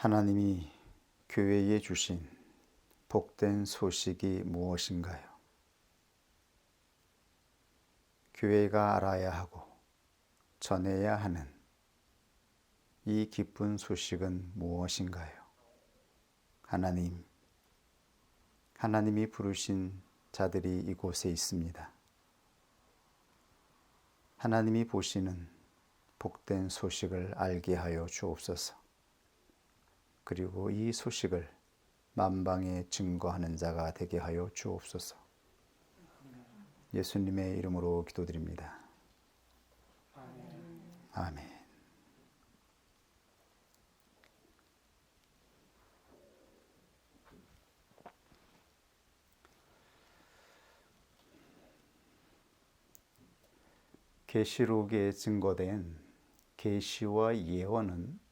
하나님이 교회에 주신 복된 소식이 무엇인가요? 교회가 알아야 하고 전해야 하는 이 기쁜 소식은 무엇인가요? 하나님이 부르신 자들이 이곳에 있습니다. 하나님이 보시는 복된 소식을 알게 하여 주옵소서. 그리고 이 소식을 만방에 증거하는 자가 되게 하여 주옵소서. 예수님의 이름으로 기도드립니다. 아멘. 계시록에 증거된 계시와 예언은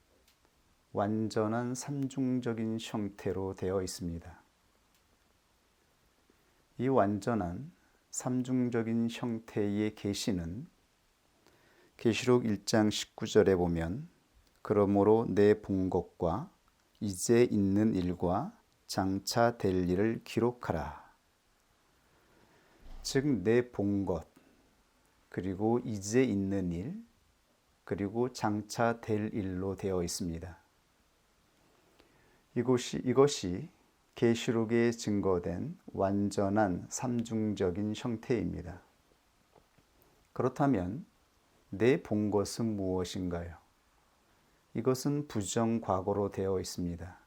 완전한 삼중적인 형태로 되어 있습니다. 이 완전한 삼중적인 형태의 계시는 계시록 1장 19절에 보면 그러므로 내 본 것과 이제 있는 일과 장차 될 일을 기록하라. 즉 내 본 것, 그리고 이제 있는 일, 그리고 장차 될 일로 되어 있습니다. 이것이 계시록에 증거된 완전한 삼중적인 형태입니다. 그렇다면 내 본 것은 무엇인가요? 이것은 부정과거로 되어 있습니다.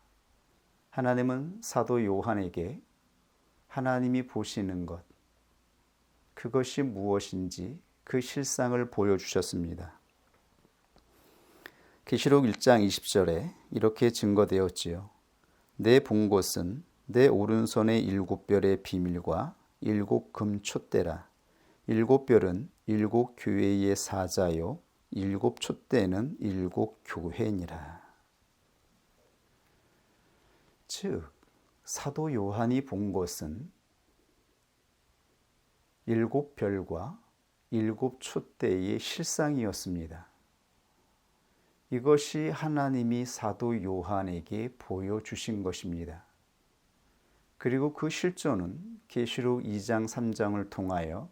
하나님은 사도 요한에게 하나님이 보시는 것, 그것이 무엇인지 그 실상을 보여주셨습니다. 계시록 1장 20절에 이렇게 증거되었지요. 내 본 것은 내 오른손의 7별의 비밀과 7 금촛대라. 7별은 7 교회의 사자요 7 촛대는 7 교회니라. 즉 사도 요한이 본 것은 7별과 7 촛대의 실상이었습니다. 이것이 하나님이 사도 요한에게 보여주신 것입니다. 그리고 그 실존은 계시록 2장 3장을 통하여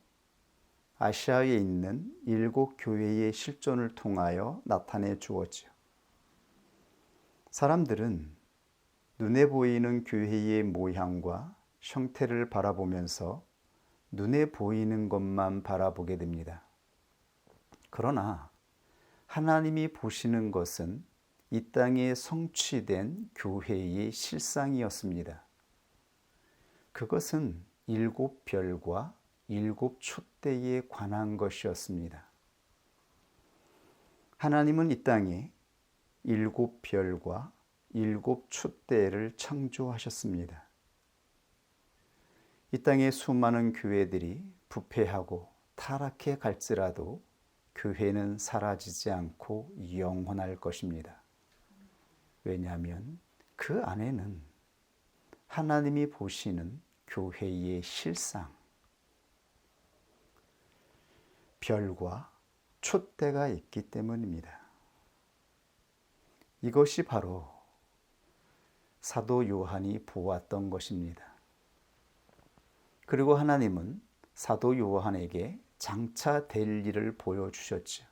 아시아에 있는 7 교회의 실존을 통하여 나타내 주었지요. 사람들은 눈에 보이는 교회의 모양과 형태를 바라보면서 눈에 보이는 것만 바라보게 됩니다. 그러나 하나님이 보시는 것은 이 땅에 성취된 교회의 실상이었습니다. 그것은 7 별과 7 촛대에 관한 것이었습니다. 하나님은 이 땅에 7 별과 7 촛대를 창조하셨습니다. 이 땅의 수많은 교회들이 부패하고 타락해 갈지라도 교회는 사라지지 않고 영원할 것입니다. 왜냐하면 그 안에는 하나님이 보시는 교회의 실상, 별과 촛대가 있기 때문입니다. 이것이 바로 사도 요한이 보았던 것입니다. 그리고 하나님은 사도 요한에게 장차 될 일을 보여주셨죠.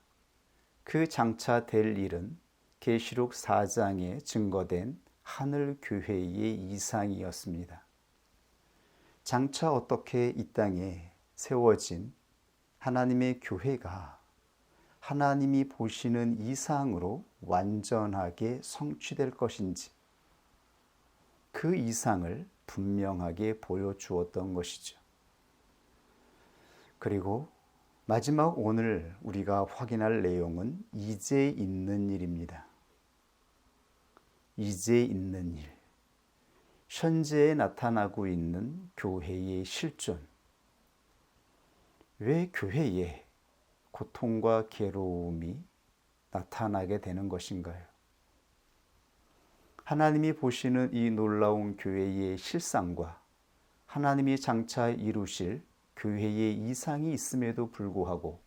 그 장차 될 일은 계시록 4장에 증거된 하늘 교회의 이상이었습니다. 장차 어떻게 이 땅에 세워진 하나님의 교회가 하나님이 보시는 이상으로 완전하게 성취될 것인지 그 이상을 분명하게 보여주었던 것이죠. 그리고 마지막 오늘 우리가 확인할 내용은 이제 있는 일입니다. 이제 있는 일. 현재에 나타나고 있는 교회의 실존. 왜 교회에 고통과 괴로움이 나타나게 되는 것인가요? 하나님이 보시는 이 놀라운 교회의 실상과 하나님이 장차 이루실 교회의 이상이 있음에도 불구하고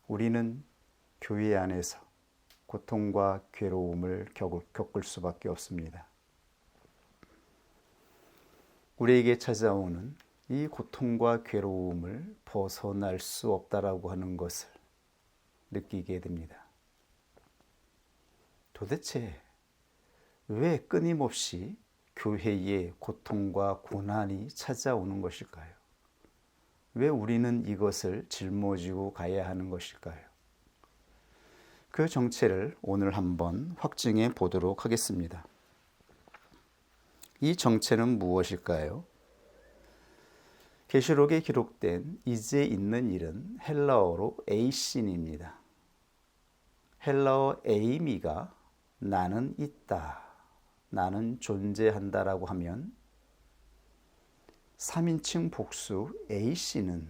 우리는 교회 안에서 고통과 괴로움을 겪을 수밖에 없습니다. 우리에게 찾아오는 이 고통과 괴로움을 벗어날 수 없다라고 하는 것을 느끼게 됩니다. 도대체 왜 끊임없이 교회에 고통과 고난이 찾아오는 것일까요? 왜 우리는 이것을 짊어지고 가야 하는 것일까요? 그 정체를 오늘 한번 확증해 보도록 하겠습니다. 이 정체는 무엇일까요? 계시록에 기록된 이제 있는 일은 헬라어로 에이신입니다. 헬라어 에이미가 나는 있다, 나는 존재한다라고 하면 3인칭 복수 에이신은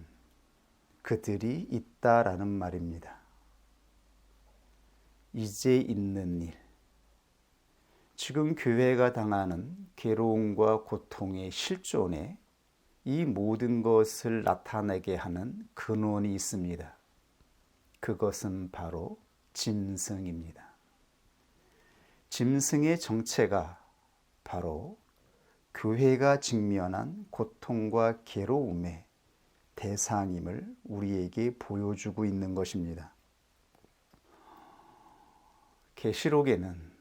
그들이 있다라는 말입니다. 이제 있는 일, 지금 교회가 당하는 괴로움과 고통의 실존에 이 모든 것을 나타내게 하는 근원이 있습니다. 그것은 바로 짐승입니다. 짐승의 정체가 바로 교회가 직면한 고통과 괴로움의 대상임을 우리에게 보여주고 있는 것입니다. 계시록에는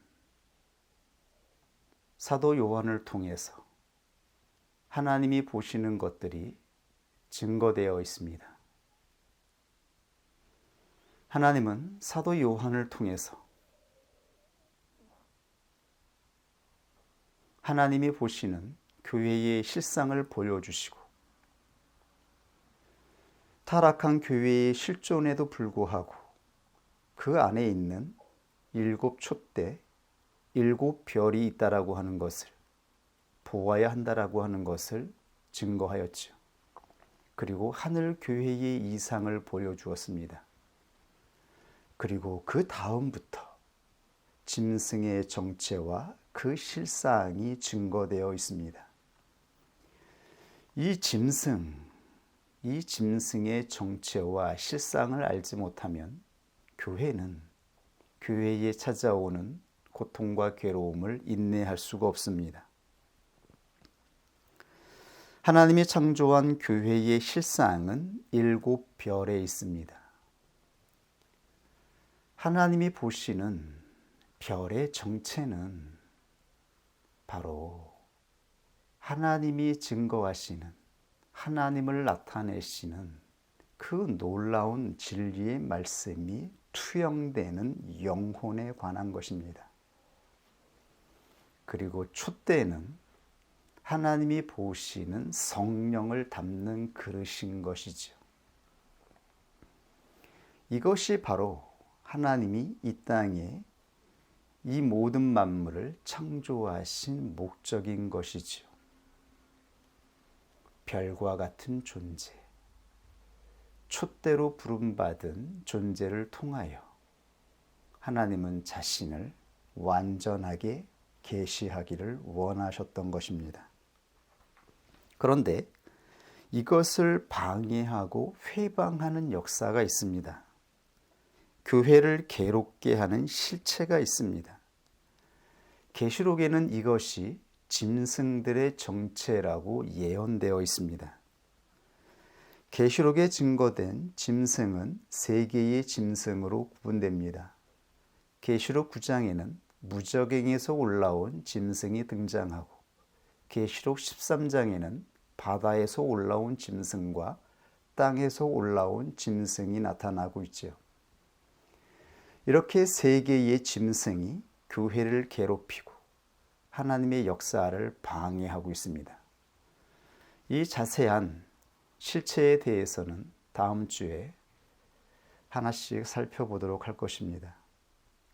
사도 요한을 통해서 하나님이 보시는 것들이 증거되어 있습니다. 하나님은 사도 요한을 통해서 하나님이 보시는 교회의 실상을 보여주시고 타락한 교회의 실존에도 불구하고 그 안에 있는 7 촛대, 7 별이 있다라고 하는 것을 보아야 한다라고 하는 것을 증거하였죠. 그리고 하늘 교회의 이상을 보여주었습니다. 그리고 그 다음부터 짐승의 정체와 그 실상이 증거되어 있습니다. 이 짐승의 정체와 실상을 알지 못하면 교회는 교회에 찾아오는 고통과 괴로움을 인내할 수가 없습니다. 하나님이 창조한 교회의 실상은 7 별에 있습니다. 하나님이 보시는 별의 정체는 바로 하나님이 증거하시는, 하나님을 나타내시는 그 놀라운 진리의 말씀이 투영되는 영혼에 관한 것입니다. 그리고 촛대는 하나님이 보시는 성령을 담는 그릇인 것이죠. 이것이 바로 하나님이 이 땅에 이 모든 만물을 창조하신 목적인 것이죠. 별과 같은 존재, 촛대로 부름받은 존재를 통하여 하나님은 자신을 완전하게 계시하기를 원하셨던 것입니다. 그런데 이것을 방해하고 회방하는 역사가 있습니다. 교회를 괴롭게 하는 실체가 있습니다. 계시록에는 이것이 짐승들의 정체라고 예언되어 있습니다. 계시록에 증거된 짐승은 3개의 짐승으로 구분됩니다. 계시록 9장에는 무저갱에서 올라온 짐승이 등장하고 계시록 13장에는 바다에서 올라온 짐승과 땅에서 올라온 짐승이 나타나고 있죠. 이렇게 3개의 짐승이 교회를 괴롭히고 하나님의 역사를 방해하고 있습니다. 이 자세한 실체에 대해서는 다음 주에 하나씩 살펴보도록 할 것입니다.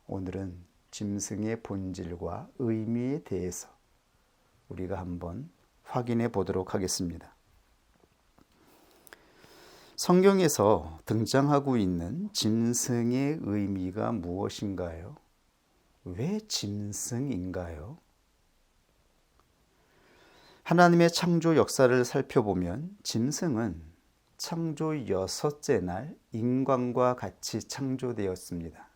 오늘은 짐승의 본질과 의미에 대해서 우리가 한번 확인해 보도록 하겠습니다. 성경에서 등장하고 있는 짐승의 의미가 무엇인가요? 왜 짐승인가요? 하나님의 창조 역사를 살펴보면 짐승은 창조 6째 날 인간과 같이 창조되었습니다.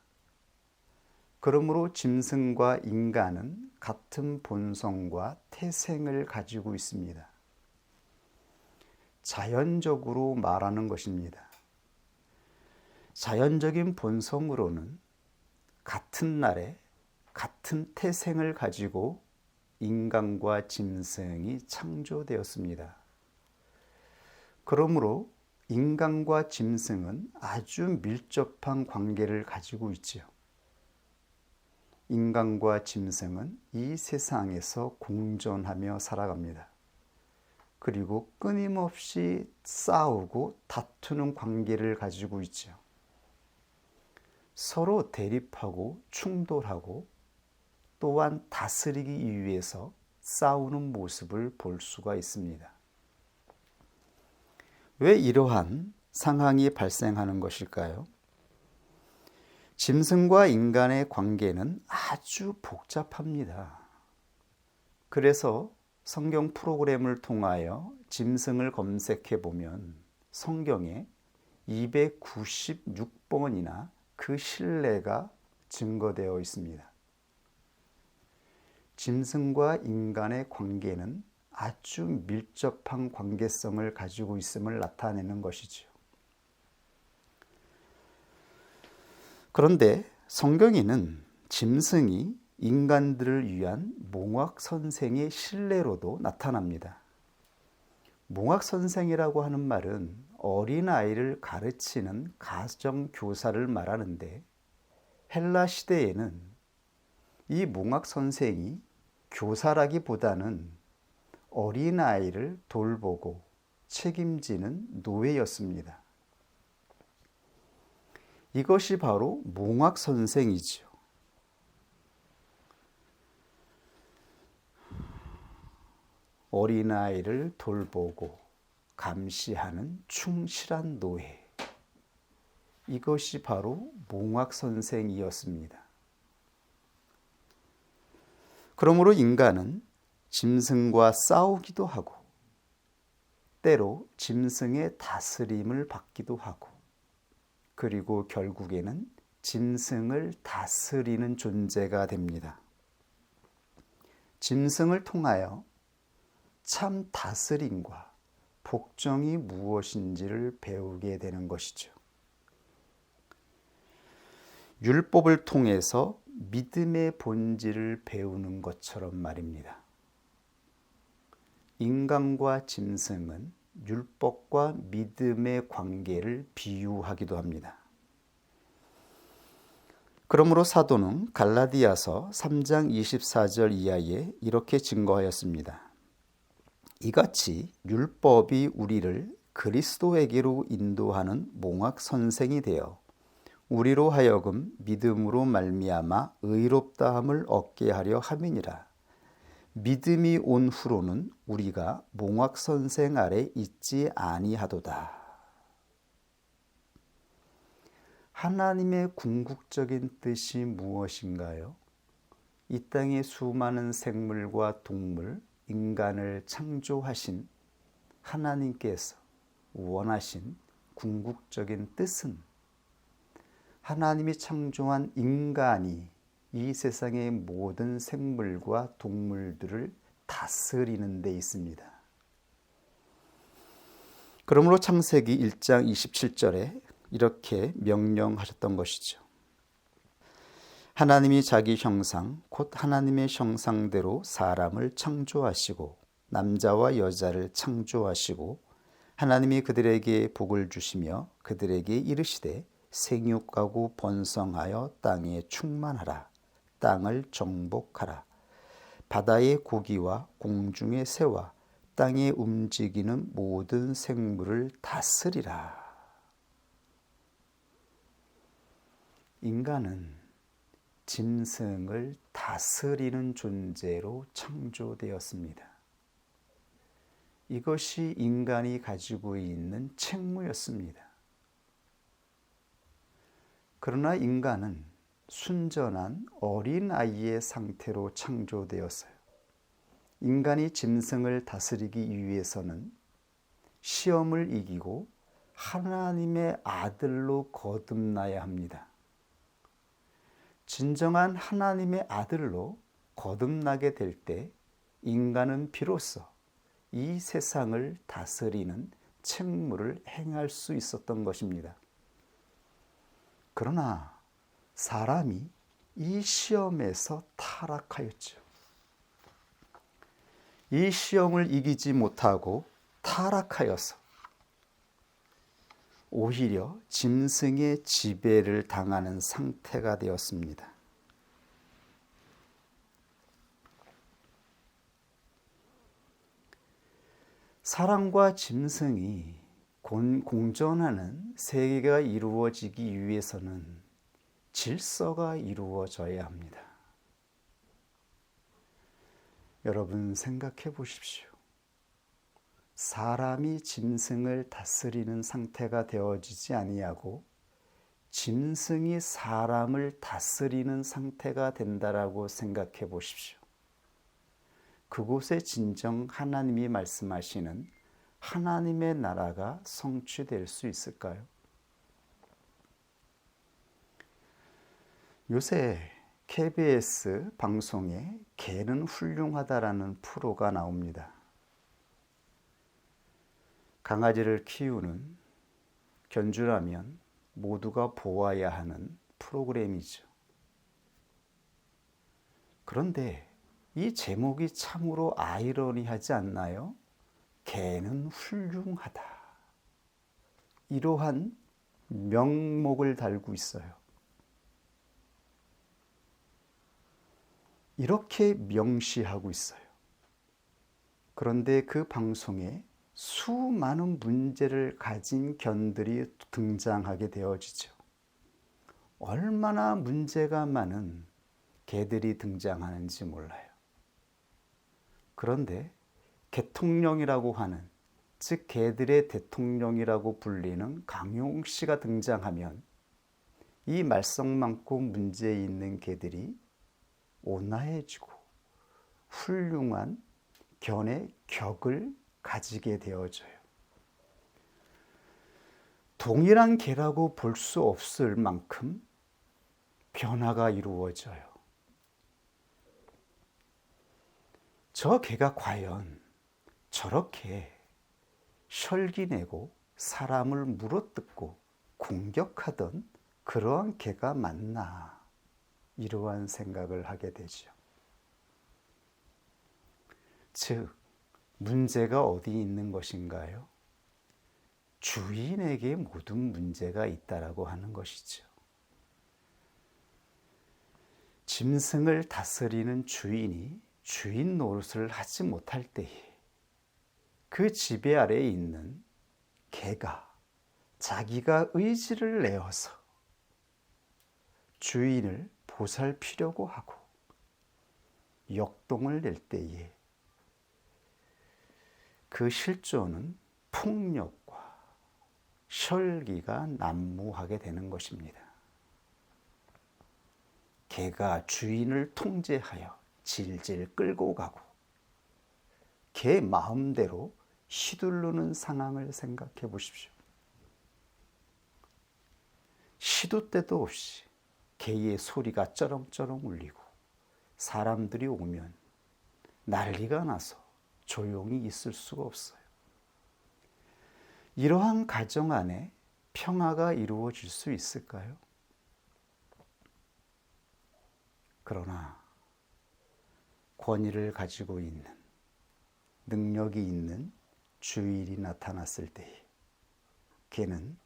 그러므로 짐승과 인간은 같은 본성과 태생을 가지고 있습니다. 자연적으로 말하는 것입니다. 자연적인 본성으로는 같은 날에 같은 태생을 가지고 인간과 짐승이 창조되었습니다. 그러므로 인간과 짐승은 아주 밀접한 관계를 가지고 있지요. 인간과 짐승은 이 세상에서 공존하며 살아갑니다. 그리고 끊임없이 싸우고 다투는 관계를 가지고 있죠. 서로 대립하고 충돌하고 또한 다스리기 위해서 싸우는 모습을 볼 수가 있습니다. 왜 이러한 상황이 발생하는 것일까요? 짐승과 인간의 관계는 아주 복잡합니다. 그래서 성경 프로그램을 통하여 짐승을 검색해 보면 성경에 296번이나 그 신뢰가 증거되어 있습니다. 짐승과 인간의 관계는 아주 밀접한 관계성을 가지고 있음을 나타내는 것이죠. 그런데 성경에는 짐승이 인간들을 위한 몽학선생의 신뢰로도 나타납니다. 몽학선생이라고 하는 말은 어린아이를 가르치는 가정교사를 말하는데 헬라 시대에는 이 몽학선생이 교사라기보다는 어린아이를 돌보고 책임지는 노예였습니다. 이것이 바로 몽학선생이지요. 어린아이를 돌보고 감시하는 충실한 노예. 이것이 바로 몽학선생이었습니다. 그러므로 인간은 짐승과 싸우기도 하고 때로 짐승의 다스림을 받기도 하고 그리고 결국에는 짐승을 다스리는 존재가 됩니다. 짐승을 통하여 참 다스림과 복종이 무엇인지를 배우게 되는 것이죠. 율법을 통해서 믿음의 본질을 배우는 것처럼 말입니다. 인간과 짐승은 율법과 믿음의 관계를 비유하기도 합니다. 그러므로 사도는 갈라디아서 3장 24절 이하에 이렇게 증거하였습니다. 이같이 율법이 우리를 그리스도에게로 인도하는 몽학선생이 되어 우리로 하여금 믿음으로 말미암아 의롭다함을 얻게 하려 함이니라. 믿음이 온 후로는 우리가 몽학선생 아래 있지 아니하도다. 하나님의 궁극적인 뜻이 무엇인가요? 이 땅의 수많은 생물과 동물, 인간을 창조하신 하나님께서 원하신 궁극적인 뜻은 하나님이 창조한 인간이 이 세상의 모든 생물과 동물들을 다스리는 데 있습니다. 그러므로 창세기 1장 27절에 이렇게 명령하셨던 것이죠. 하나님이 자기 형상 곧 하나님의 형상대로 사람을 창조하시고 남자와 여자를 창조하시고 하나님이 그들에게 복을 주시며 그들에게 이르시되 생육하고 번성하여 땅에 충만하라. 땅을 정복하라. 바다의 고기와 공중의 새와 땅에 움직이는 모든 생물을 다스리라. 인간은 짐승을 다스리는 존재로 창조되었습니다. 이것이 인간이 가지고 있는 책무였습니다. 그러나 인간은 순전한 어린아이의 상태로 창조되었어요. 인간이 짐승을 다스리기 위해서는 시험을 이기고 하나님의 아들로 거듭나야 합니다. 진정한 하나님의 아들로 거듭나게 될 때 인간은 비로소 이 세상을 다스리는 책무를 행할 수 있었던 것입니다. 그러나 사람이 이 시험에서 타락하였죠. 이 시험을 이기지 못하고 타락하여서 오히려 짐승의 지배를 당하는 상태가 되었습니다. 사람과 짐승이 공존하는 세계가 이루어지기 위해서는 질서가 이루어져야 합니다. 여러분 생각해 보십시오. 사람이 짐승을 다스리는 상태가 되어지지 아니하고 짐승이 사람을 다스리는 상태가 된다라고 생각해 보십시오. 그곳에 진정 하나님이 말씀하시는 하나님의 나라가 성취될 수 있을까요? 요새 KBS 방송에 개는 훌륭하다라는 프로가 나옵니다. 강아지를 키우는 견주라면 모두가 보아야 하는 프로그램이죠. 그런데 이 제목이 참으로 아이러니하지 않나요? 개는 훌륭하다. 이러한 명목을 달고 있어요. 이렇게 명시하고 있어요. 그런데 그 방송에 수많은 문제를 가진 견들이 등장하게 되어지죠. 얼마나 문제가 많은 개들이 등장하는지 몰라요. 그런데 개통령이라고 하는, 즉 개들의 대통령이라고 불리는 강용 씨가 등장하면 이 말썽 많고 문제 있는 개들이 온화해지고 훌륭한 견의 격을 가지게 되어져요. 동일한 개라고 볼 수 없을 만큼 변화가 이루어져요. 저 개가 과연 저렇게 혈기내고 사람을 물어뜯고 공격하던 그러한 개가 맞나, 이러한 생각을 하게 되죠. 즉, 문제가 어디 있는 것인가요? 주인에게 모든 문제가 있다라고 하는 것이죠. 짐승을 다스리는 주인이 주인 노릇을 하지 못할 때에 그 지배 아래에 있는 개가 자기가 의지를 내어서 주인을 보살피려고 하고 역동을 낼 때에 그 실조는 폭력과 혈기가 난무하게 되는 것입니다. 개가 주인을 통제하여 질질 끌고 가고 개 마음대로 휘두르는 상황을 생각해 보십시오. 시도 때도 없이 개의 소리가 쩌렁쩌렁 울리고 사람들이 오면 난리가 나서 조용히 있을 수가 없어요. 이러한 가정 안에 평화가 이루어질 수 있을까요? 그러나 권위를 가지고 있는, 능력이 있는 주인이 나타났을 때에 개는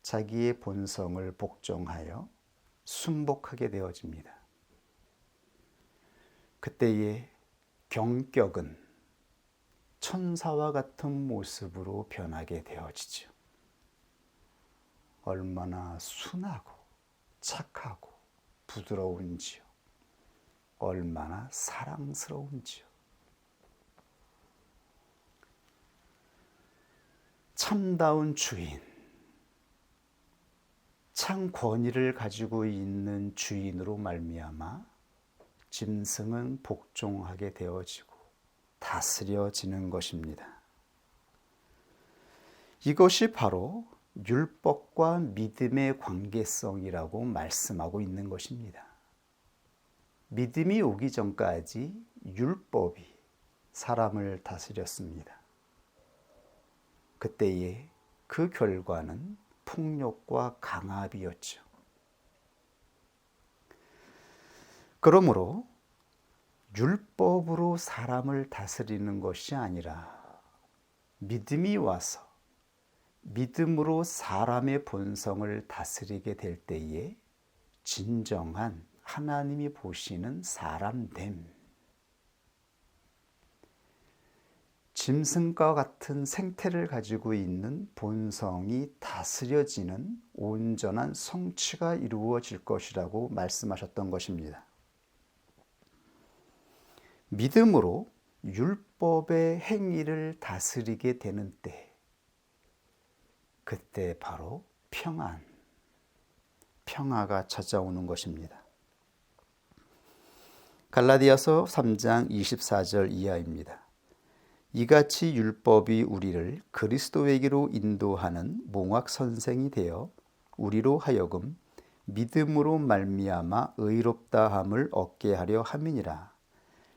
자기의 본성을 복종하여 순복하게 되어집니다. 그때의 경격은 천사와 같은 모습으로 변하게 되어지죠. 얼마나 순하고 착하고 부드러운지요. 얼마나 사랑스러운지요. 참다운 주인, 참 권위를 가지고 있는 주인으로 말미암아 짐승은 복종하게 되어지고 다스려지는 것입니다. 이것이 바로 율법과 믿음의 관계성이라고 말씀하고 있는 것입니다. 믿음이 오기 전까지 율법이 사람을 다스렸습니다. 그때의 그 결과는 폭력과 강압이었죠. 그러므로 율법으로 사람을 다스리는 것이 아니라 믿음이 와서 믿음으로 사람의 본성을 다스리게 될 때에 진정한 하나님이 보시는 사람됨, 짐승과 같은 생태를 가지고 있는 본성이 다스려지는 온전한 성취가 이루어질 것이라고 말씀하셨던 것입니다. 믿음으로 율법의 행위를 다스리게 되는 때, 그때 바로 평화가 찾아오는 것입니다. 갈라디아서 3장 24절 이하입니다. 이같이 율법이 우리를 그리스도에게로 인도하는 몽학 선생이 되어 우리로 하여금 믿음으로 말미암아 의롭다함을 얻게 하려 함이니라.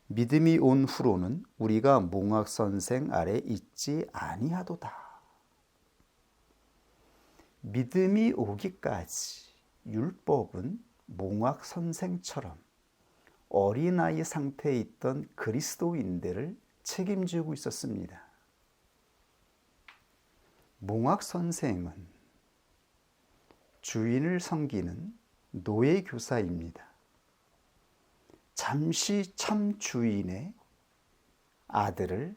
믿음이 온 후로는 우리가 몽학 선생 아래 있지 아니하도다. 믿음이 오기까지 율법은 몽학 선생처럼 어린아이 상태에 있던 그리스도인들을 책임지고 있었습니다. 몽학 선생은 주인을 섬기는 노예교사입니다. 잠시 참 주인의 아들을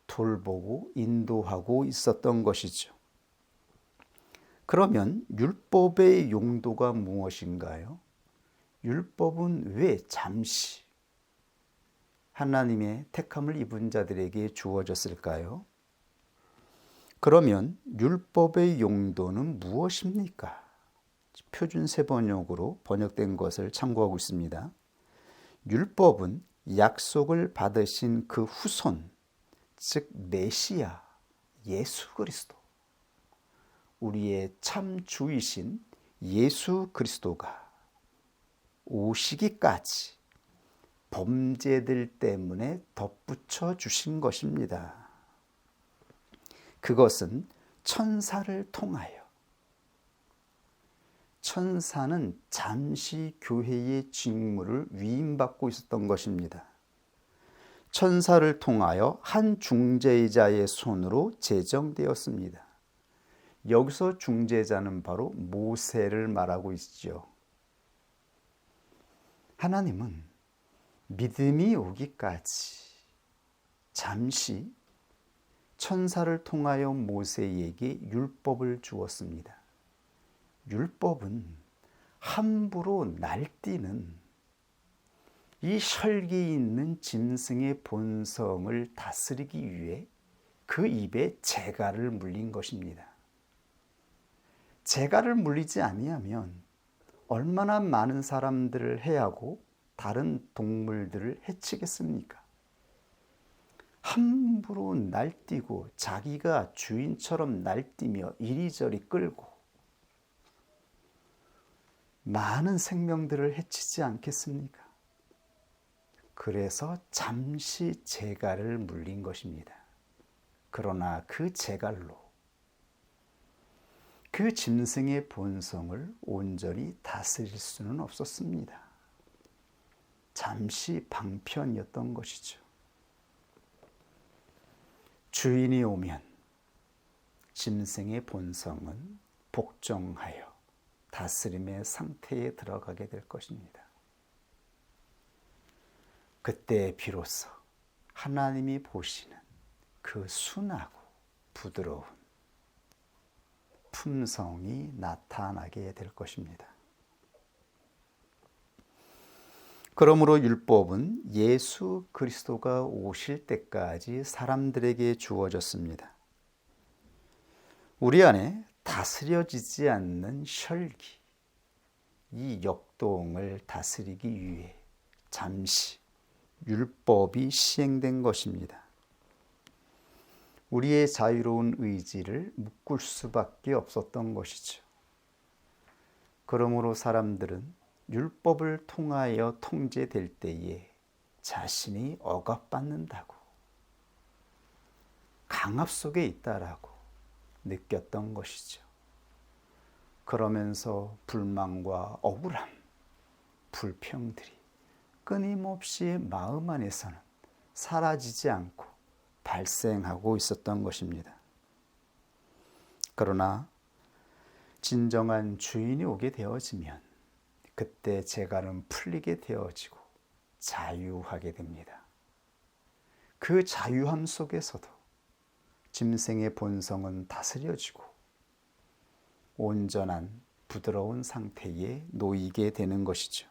돌보고 인도하고 있었던 것이죠. 그러면 율법의 용도가 무엇인가요? 율법은 왜 잠시 하나님의 택함을 입은 자들에게 주어졌을까요? 그러면 율법의 용도는 무엇입니까? 표준 세번역으로 번역된 것을 참고하고 있습니다. 율법은 약속을 받으신 그 후손, 즉 메시아 예수 그리스도, 우리의 참 주이신 예수 그리스도가 오시기까지 범죄들 때문에 덧붙여 주신 것입니다. 그것은 천사를 통하여, 천사는 잠시 교회의 직무를 위임받고 있었던 것입니다. 천사를 통하여 한 중재자의 손으로 제정되었습니다. 여기서 중재자는 바로 모세를 말하고 있죠. 하나님은 믿음이 오기까지 잠시 천사를 통하여 모세에게 율법을 주었습니다. 율법은 함부로 날뛰는 이 혈기 있는 짐승의 본성을 다스리기 위해 그 입에 재갈을 물린 것입니다. 재갈을 물리지 아니하면 얼마나 많은 사람들을 해하고 다른 동물들을 해치겠습니까? 함부로 날뛰고 자기가 주인처럼 날뛰며 이리저리 끌고 많은 생명들을 해치지 않겠습니까? 그래서 잠시 재갈을 물린 것입니다. 그러나 그 재갈로 그 짐승의 본성을 온전히 다스릴 수는 없었습니다. 잠시 방편이었던 것이죠. 주인이 오면 짐승의 본성은 복종하여 다스림의 상태에 들어가게 될 것입니다. 그때 비로소 하나님이 보시는 그 순하고 부드러운 품성이 나타나게 될 것입니다. 그러므로 율법은 예수 그리스도가 오실 때까지 사람들에게 주어졌습니다. 우리 안에 다스려지지 않는 혈기, 이 역동을 다스리기 위해 잠시 율법이 시행된 것입니다. 우리의 자유로운 의지를 묶을 수밖에 없었던 것이죠. 그러므로 사람들은 율법을 통하여 통제될 때에 자신이 억압받는다고, 강압 속에 있다라고 느꼈던 것이죠. 그러면서 불만과 억울함, 불평들이 끊임없이 마음 안에서는 사라지지 않고 발생하고 있었던 것입니다. 그러나 진정한 주인이 오게 되어지면 그때 재갈은 풀리게 되어지고 자유하게 됩니다. 그 자유함 속에서도 짐승의 본성은 다스려지고 온전한 부드러운 상태에 놓이게 되는 것이죠.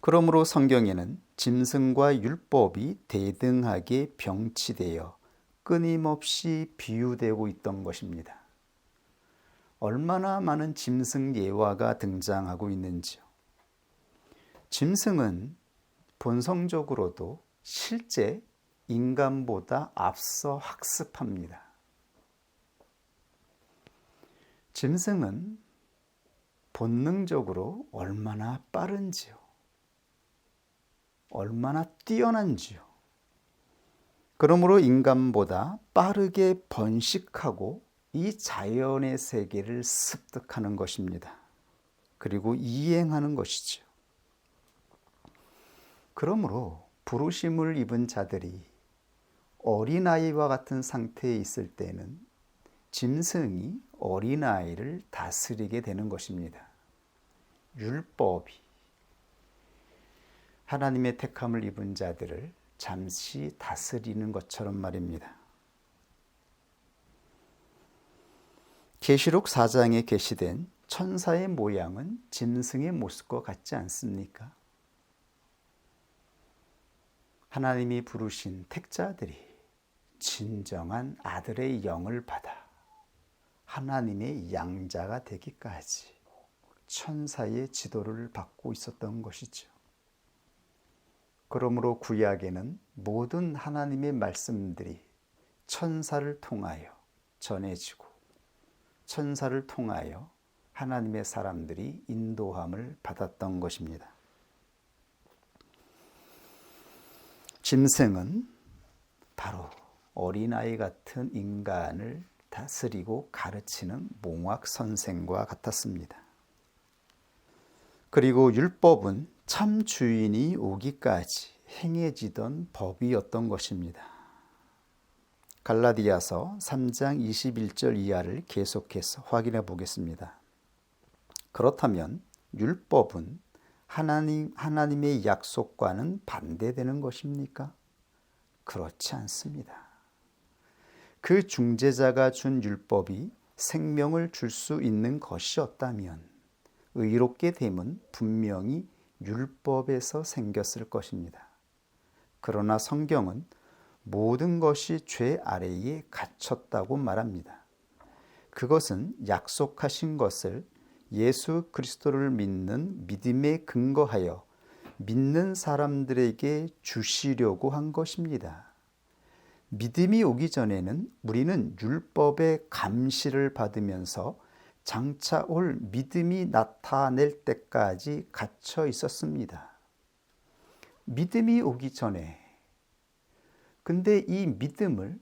그러므로 성경에는 짐승과 율법이 대등하게 병치되어 끊임없이 비유되고 있던 것입니다. 얼마나 많은 짐승 예화가 등장하고 있는지요. 짐승은 본성적으로도 실제 인간보다 앞서 학습합니다. 짐승은 본능적으로 얼마나 빠른지요. 얼마나 뛰어난지요. 그러므로 인간보다 빠르게 번식하고 이 자연의 세계를 습득하는 것입니다. 그리고 이행하는 것이죠. 그러므로 부르심을 입은 자들이 어린아이와 같은 상태에 있을 때는 짐승이 어린아이를 다스리게 되는 것입니다. 율법이 하나님의 택함을 입은 자들을 잠시 다스리는 것처럼 말입니다. 계시록 4장에 게시된 천사의 모양은 짐승의 모습과 같지 않습니까? 하나님이 부르신 택자들이 진정한 아들의 영을 받아 하나님의 양자가 되기까지 천사의 지도를 받고 있었던 것이죠. 그러므로 구약에는 모든 하나님의 말씀들이 천사를 통하여 전해지고 천사를 통하여 하나님의 사람들이 인도함을 받았던 것입니다. 짐승은 바로 어린아이 같은 인간을 다스리고 가르치는 몽학 선생과 같았습니다. 그리고 율법은 참 주인이 오기까지 행해지던 법이었던 것입니다. 갈라디아서 3장 21절 이하를 계속해서 확인해 보겠습니다. 그렇다면 율법은 하나님의 약속과는 반대되는 것입니까? 그렇지 않습니다. 그 중재자가 준 율법이 생명을 줄 수 있는 것이었다면 의롭게 됨은 분명히 율법에서 생겼을 것입니다. 그러나 성경은 모든 것이 죄 아래에 갇혔다고 말합니다. 그것은 약속하신 것을 예수 그리스도를 믿는 믿음에 근거하여 믿는 사람들에게 주시려고 한 것입니다. 믿음이 오기 전에는 우리는 율법의 감시를 받으면서 장차 올 믿음이 나타낼 때까지 갇혀 있었습니다. 믿음이 오기 전에. 근데 이 믿음을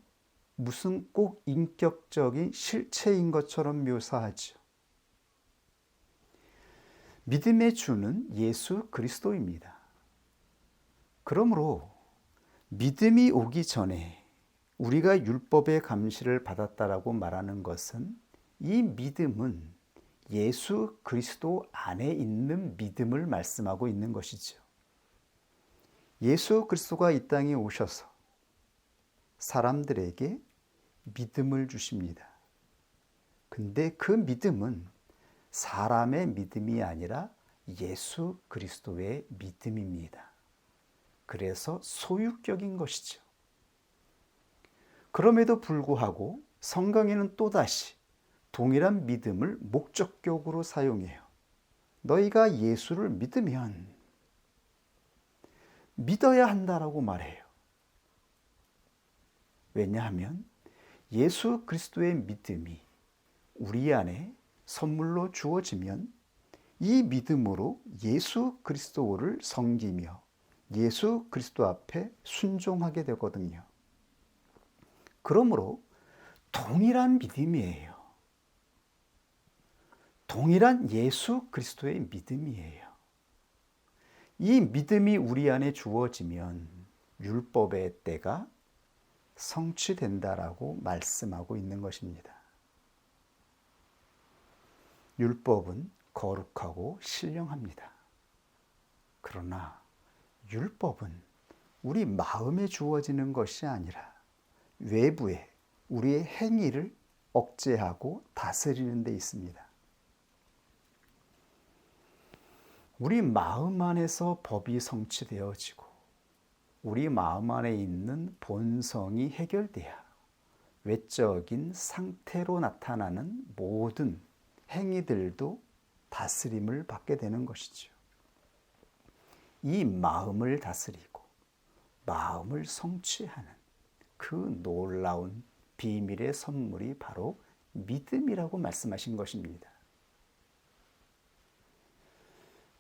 무슨 꼭 인격적인 실체인 것처럼 묘사하죠. 믿음의 주는 예수 그리스도입니다. 그러므로 믿음이 오기 전에 우리가 율법의 감시를 받았다라고 말하는 것은 이 믿음은 예수 그리스도 안에 있는 믿음을 말씀하고 있는 것이죠. 예수 그리스도가 이 땅에 오셔서 사람들에게 믿음을 주십니다. 근데 그 믿음은 사람의 믿음이 아니라 예수 그리스도의 믿음입니다. 그래서 소유격인 것이죠. 그럼에도 불구하고 성경에는 또다시 동일한 믿음을 목적격으로 사용해요. 너희가 예수를 믿으면 믿어야 한다라고 말해요. 왜냐하면 예수 그리스도의 믿음이 우리 안에 선물로 주어지면 이 믿음으로 예수 그리스도를 섬기며 예수 그리스도 앞에 순종하게 되거든요. 그러므로 동일한 믿음이에요. 동일한 예수 그리스도의 믿음이에요. 이 믿음이 우리 안에 주어지면 율법의 때가 성취된다라고 말씀하고 있는 것입니다. 율법은 거룩하고 신령합니다. 그러나 율법은 우리 마음에 주어지는 것이 아니라 외부에 우리의 행위를 억제하고 다스리는 데 있습니다. 우리 마음 안에서 법이 성취되어지고 우리 마음 안에 있는 본성이 해결돼야 외적인 상태로 나타나는 모든 행위들도 다스림을 받게 되는 것이죠. 이 마음을 다스리고 마음을 성취하는 그 놀라운 비밀의 선물이 바로 믿음이라고 말씀하신 것입니다.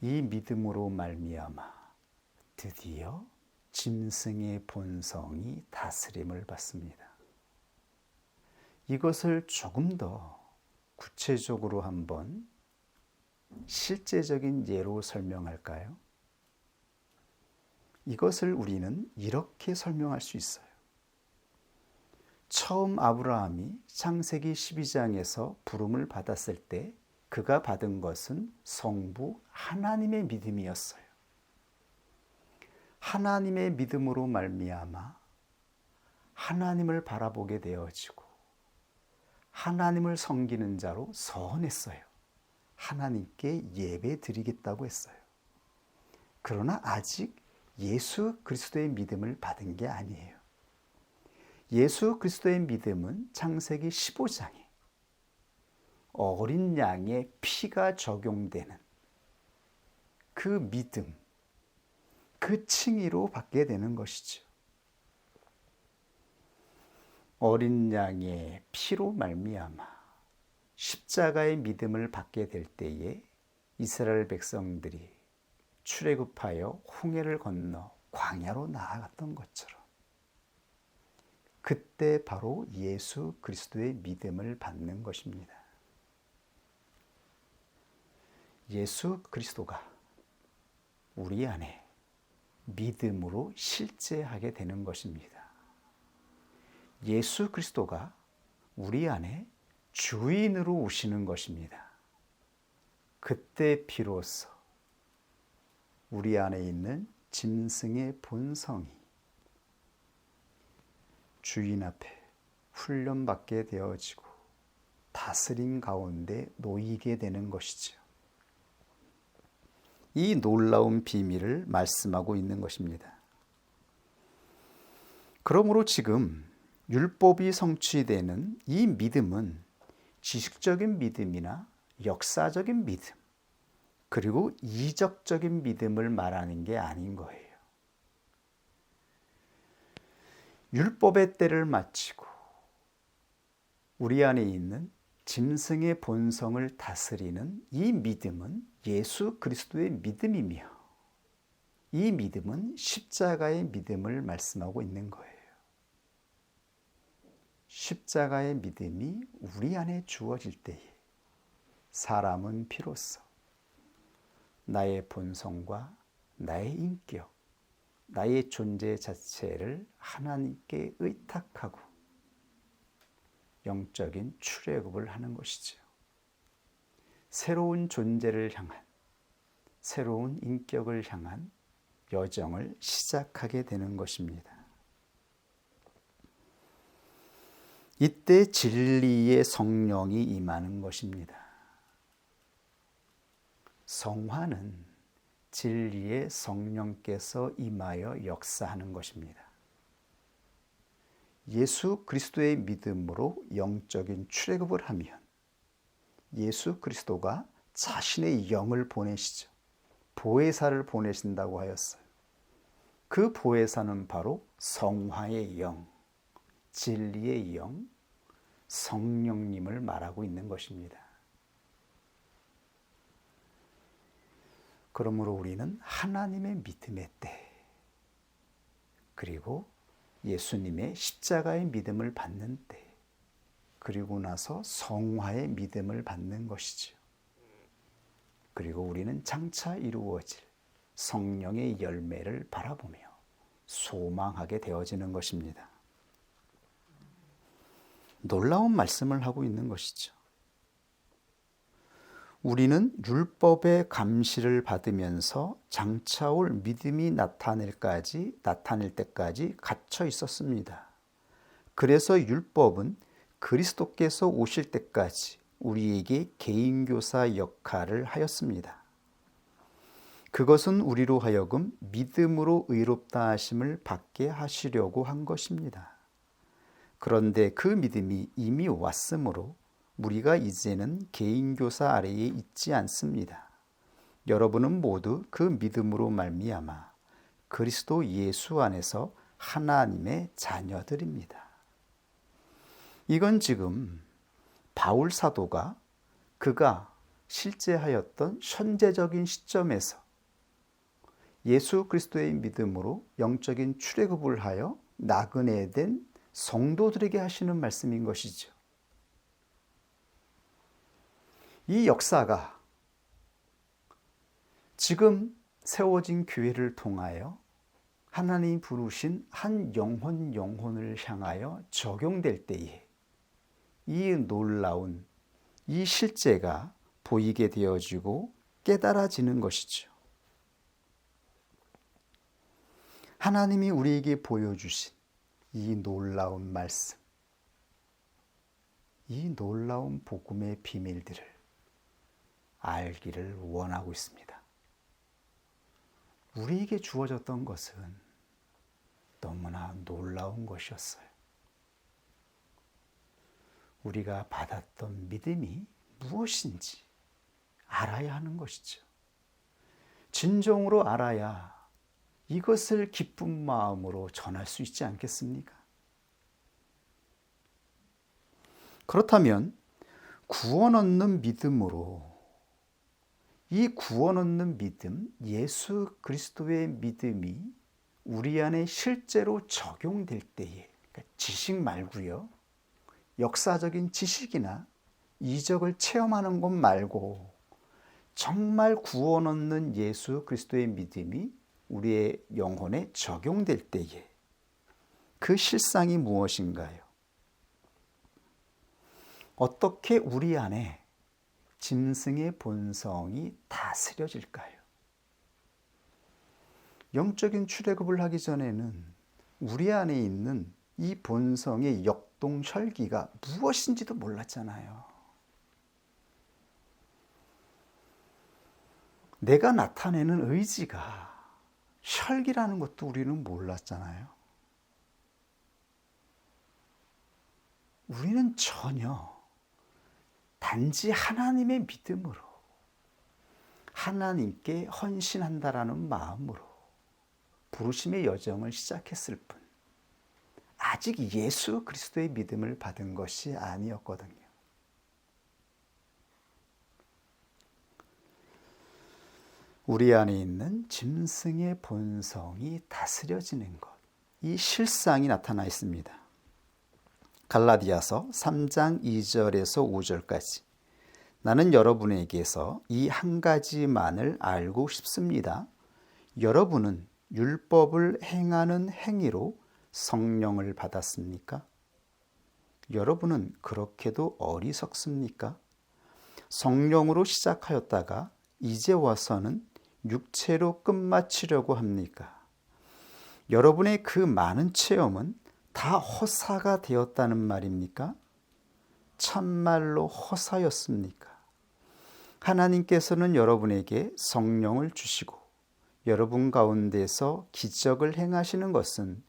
이 믿음으로 말미암아 드디어 짐승의 본성이 다스림을 받습니다. 이것을 조금 더 구체적으로 한번 실제적인 예로 설명할까요? 이것을 우리는 이렇게 설명할 수 있어요. 처음 아브라함이 창세기 12장에서 부름을 받았을 때 그가 받은 것은 성부 하나님의 믿음이었어요. 하나님의 믿음으로 말미암아 하나님을 바라보게 되어지고 하나님을 섬기는 자로 서원했어요. 하나님께 예배 드리겠다고 했어요. 그러나 아직 예수 그리스도의 믿음을 받은 게 아니에요. 예수 그리스도의 믿음은 창세기 15장에 어린 양의 피가 적용되는 그 믿음, 그 칭의로 받게 되는 것이죠. 어린 양의 피로 말미암아 십자가의 믿음을 받게 될 때에 이스라엘 백성들이 출애굽하여 홍해를 건너 광야로 나아갔던 것처럼 그때 바로 예수 그리스도의 믿음을 받는 것입니다. 예수 그리스도가 우리 안에 믿음으로 실제하게 되는 것입니다. 예수 그리스도가 우리 안에 주인으로 오시는 것입니다. 그때 비로소 우리 안에 있는 짐승의 본성이 주인 앞에 훈련받게 되어지고 다스림 가운데 놓이게 되는 것이죠. 이 놀라운 비밀을 말씀하고 있는 것입니다. 그러므로 지금 율법이 성취되는 이 믿음은 지식적인 믿음이나 역사적인 믿음, 그리고 이적적인 믿음을 말하는 게 아닌 거예요. 율법의 때를 마치고 우리 안에 있는 짐승의 본성을 다스리는 이 믿음은 예수 그리스도의 믿음이며 이 믿음은 십자가의 믿음을 말씀하고 있는 거예요. 십자가의 믿음이 우리 안에 주어질 때에 사람은 비로소 나의 본성과 나의 인격, 나의 존재 자체를 하나님께 의탁하고 영적인 출애굽을 하는 것이죠. 새로운 존재를 향한, 새로운 인격을 향한 여정을 시작하게 되는 것입니다. 이때 진리의 성령이 임하는 것입니다. 성화는 진리의 성령께서 임하여 역사하는 것입니다. 예수 그리스도의 믿음으로 영적인 출애굽을 하면 예수 그리스도가 자신의 영을 보내시죠. 보혜사를 보내신다고 하였어요. 그 보혜사는 바로 성화의 영, 진리의 영, 성령님을 말하고 있는 것입니다. 그러므로 우리는 하나님의 믿음의 때, 그리고 예수님의 십자가의 믿음을 받는 때, 그리고 나서 성화의 믿음을 받는 것이죠. 그리고 우리는 장차 이루어질 성령의 열매를 바라보며 소망하게 되어지는 것입니다. 놀라운 말씀을 하고 있는 것이죠. 우리는 율법의 감시를 받으면서 장차 올 믿음이 나타낼 때까지 갇혀 있었습니다. 그래서 율법은 그리스도께서 오실 때까지 우리에게 개인교사 역할을 하였습니다. 그것은 우리로 하여금 믿음으로 의롭다 하심을 받게 하시려고 한 것입니다. 그런데 그 믿음이 이미 왔으므로 우리가 이제는 개인교사 아래에 있지 않습니다. 여러분은 모두 그 믿음으로 말미암아 그리스도 예수 안에서 하나님의 자녀들입니다. 이건 지금 바울 사도가 그가 실제 하였던 현재적인 시점에서 예수 그리스도의 믿음으로 영적인 출애굽을 하여 나그네 된 성도들에게 하시는 말씀인 것이죠. 이 역사가 지금 세워진 교회를 통하여 하나님이 부르신 한 영혼을 향하여 적용될 때에 이 놀라운 이 실제가 보이게 되어지고 깨달아지는 것이죠. 하나님이 우리에게 보여주신 이 놀라운 말씀, 이 놀라운 복음의 비밀들을 알기를 원하고 있습니다. 우리에게 주어졌던 것은 너무나 놀라운 것이었어요. 우리가 받았던 믿음이 무엇인지 알아야 하는 것이죠. 진정으로 알아야 이것을 기쁜 마음으로 전할 수 있지 않겠습니까? 그렇다면 구원 얻는 믿음으로 이 구원 얻는 믿음, 예수 그리스도의 믿음이 우리 안에 실제로 적용될 때에, 그러니까 지식 말고요, 역사적인 지식이나 이적을 체험하는 것 말고 정말 구원 얻는 예수 그리스도의 믿음이 우리의 영혼에 적용될 때에 그 실상이 무엇인가요? 어떻게 우리 안에 짐승의 본성이 다스려질까요? 영적인 출애굽을 하기 전에는 우리 안에 있는 이 본성의 역동 혈기가 무엇인지도 몰랐잖아요. 내가 나타내는 의지가 혈기라는 것도 우리는 몰랐잖아요. 우리는 전혀 단지 하나님의 믿음으로 하나님께 헌신한다라는 마음으로 부르심의 여정을 시작했을 뿐 아직 예수 그리스도의 믿음을 받은 것이 아니었거든요. 우리 안에 있는 짐승의 본성이 다스려지는 것, 이 실상이 나타나 있습니다. 갈라디아서 3장 2절에서 5절까지 나는 여러분에게서 이 한 가지만을 알고 싶습니다. 여러분은 율법을 행하는 행위로 성령을 받았습니까? 여러분은 그렇게도 어리석습니까? 성령으로 시작하였다가 이제 와서는 육체로 끝마치려고 합니까? 여러분의 그 많은 체험은 다 허사가 되었다는 말입니까? 참말로 허사였습니까? 하나님께서는 여러분에게 성령을 주시고 여러분 가운데서 기적을 행하시는 것은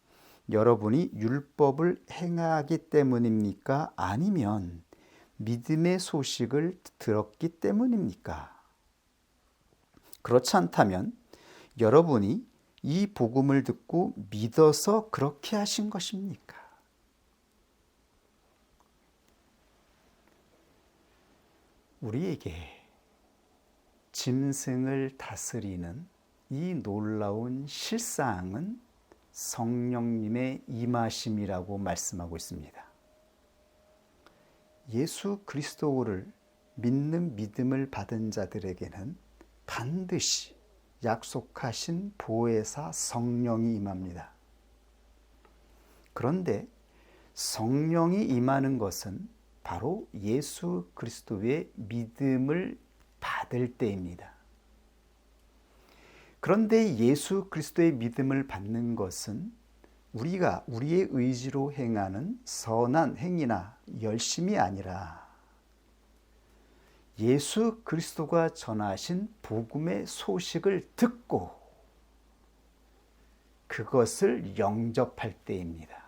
여러분이 율법을 행하기 때문입니까? 아니면 믿음의 소식을 들었기 때문입니까? 그렇지 않다면 여러분이 이 복음을 듣고 믿어서 그렇게 하신 것입니까? 우리에게 짐승을 다스리는 이 놀라운 실상은 성령님의 임하심이라고 말씀하고 있습니다. 예수 그리스도를 믿는 믿음을 받은 자들에게는 반드시 약속하신 보혜사 성령이 임합니다. 그런데 성령이 임하는 것은 바로 예수 그리스도의 믿음을 받을 때입니다. 그런데 예수 그리스도의 믿음을 받는 것은 우리가 우리의 의지로 행하는 선한 행위나 열심이 아니라 예수 그리스도가 전하신 복음의 소식을 듣고 그것을 영접할 때입니다.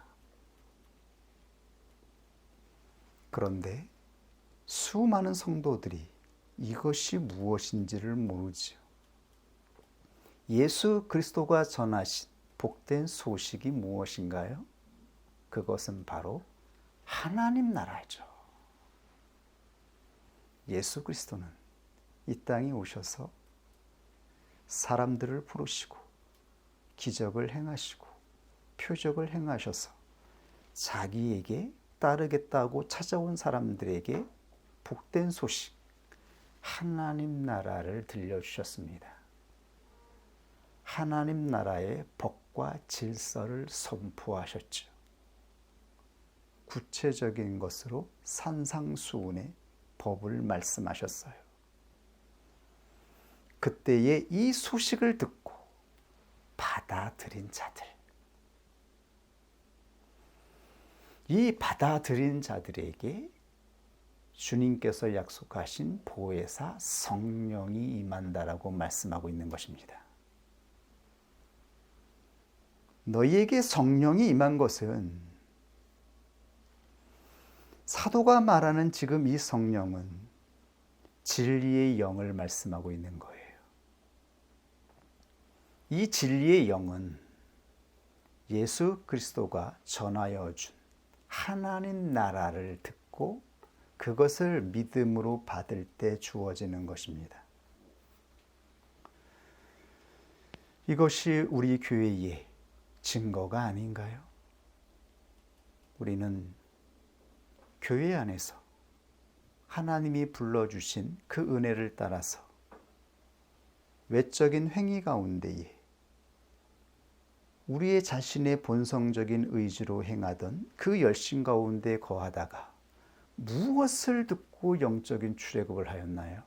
그런데 수많은 성도들이 이것이 무엇인지를 모르지요. 예수 그리스도가 전하신 복된 소식이 무엇인가요? 그것은 바로 하나님 나라죠. 예수 그리스도는 이 땅에 오셔서 사람들을 부르시고 기적을 행하시고 표적을 행하셔서 자기에게 따르겠다고 찾아온 사람들에게 복된 소식, 하나님 나라를 들려주셨습니다. 하나님 나라의 법과 질서를 선포하셨죠. 구체적인 것으로 산상수훈의 법을 말씀하셨어요. 그때에 이 소식을 듣고 받아들인 자들, 이 받아들인 자들에게 주님께서 약속하신 보혜사 성령이 임한다라고 말씀하고 있는 것입니다. 너희에게 성령이 임한 것은 사도가 말하는 지금 이 성령은 진리의 영을 말씀하고 있는 거예요. 이 진리의 영은 예수 그리스도가 전하여 준 하나님 나라를 듣고 그것을 믿음으로 받을 때 주어지는 것입니다. 이것이 우리 교회의 증거가 아닌가요? 우리는 교회 안에서 하나님이 불러주신 그 은혜를 따라서 외적인 행위 가운데에 우리의 자신의 본성적인 의지로 행하던 그 열심 가운데 거하다가 무엇을 듣고 영적인 출애굽을 하였나요?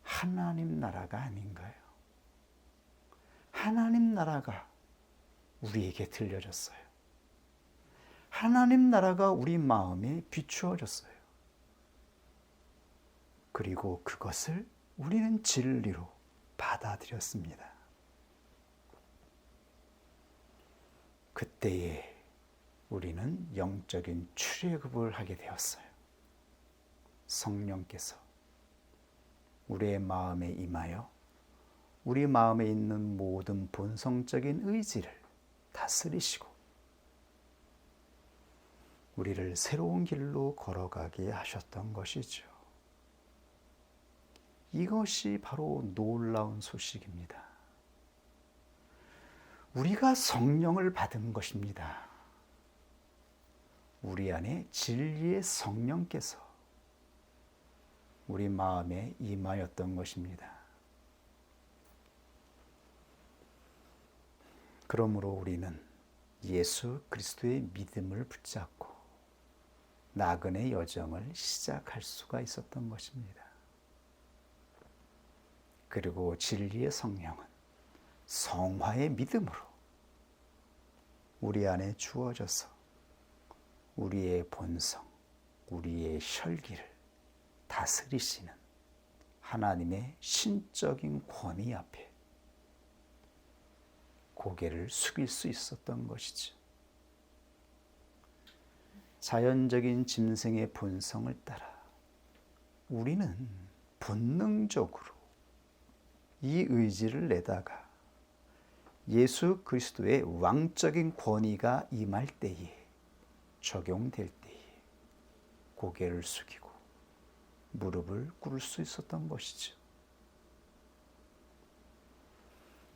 하나님 나라가 아닌가요? 하나님 나라가 우리에게 들려졌어요. 하나님 나라가 우리 마음에 비추어졌어요. 그리고 그것을 우리는 진리로 받아들였습니다. 그때에 우리는 영적인 출애굽을 하게 되었어요. 성령께서 우리의 마음에 임하여 우리 마음에 있는 모든 본성적인 의지를 다스리시고 우리를 새로운 길로 걸어가게 하셨던 것이죠. 이것이 바로 놀라운 소식입니다. 우리가 성령을 받은 것입니다. 우리 안에 진리의 성령께서 우리 마음에 임하였던 것입니다. 그러므로 우리는 예수 그리스도의 믿음을 붙잡고 나그네 여정을 시작할 수가 있었던 것입니다. 그리고 진리의 성령은 성화의 믿음으로 우리 안에 주어져서 우리의 본성, 우리의 혈기를 다스리시는 하나님의 신적인 권위 앞에 고개를 숙일 수 있었던 것이죠. 자연적인 짐승의 본성을 따라 우리는 본능적으로 이 의지를 내다가 예수 그리스도의 왕적인 권위가 임할 때에 적용될 때에 고개를 숙이고 무릎을 꿇을 수 있었던 것이죠.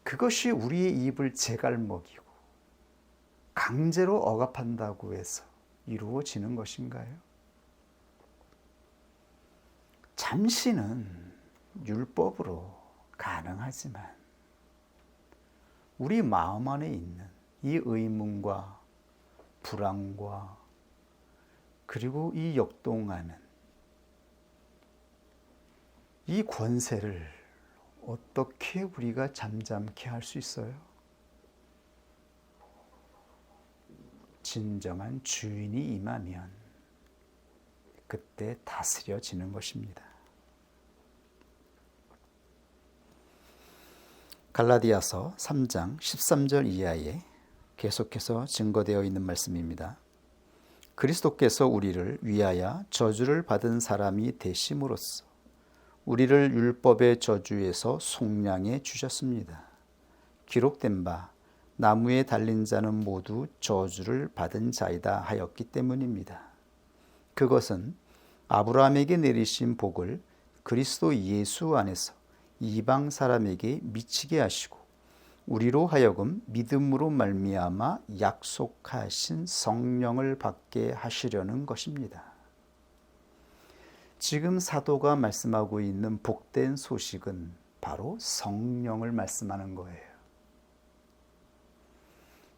그것이 우리의 입을 제갈먹이고 강제로 억압한다고 해서 이루어지는 것인가요? 잠시는 율법으로 가능하지만 우리 마음 안에 있는 이 의문과 불안과 그리고 이 역동하는 이 권세를 어떻게 우리가 잠잠케 할 수 있어요? 진정한 주인이 임하면 그때 다스려지는 것입니다. 갈라디아서 3장 13절 이하에 계속해서 증거되어 있는 말씀입니다. 그리스도께서 우리를 위하여 저주를 받은 사람이 되심으로써 우리를 율법의 저주에서 속량해 주셨습니다. 기록된 바 나무에 달린 자는 모두 저주를 받은 자이다 하였기 때문입니다. 그것은 아브라함에게 내리신 복을 그리스도 예수 안에서 이방 사람에게 미치게 하시고 우리로 하여금 믿음으로 말미암아 약속하신 성령을 받게 하시려는 것입니다. 지금 사도가 말씀하고 있는 복된 소식은 바로 성령을 말씀하는 거예요.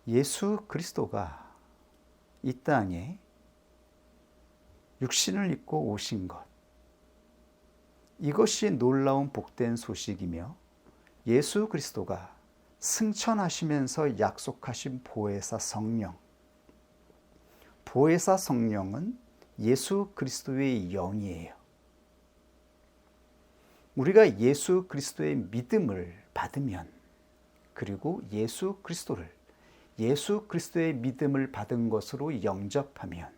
예수 그리스도가 이 땅에 육신을 입고 오신 것, 이것이 놀라운 복된 소식이며 예수 그리스도가 승천하시면서 약속하신 보혜사 성령, 보혜사 성령은 예수 그리스도의 영이에요. 우리가 예수 그리스도의 믿음을 받으면, 그리고 예수 그리스도의 믿음을 받은 것으로 영접하면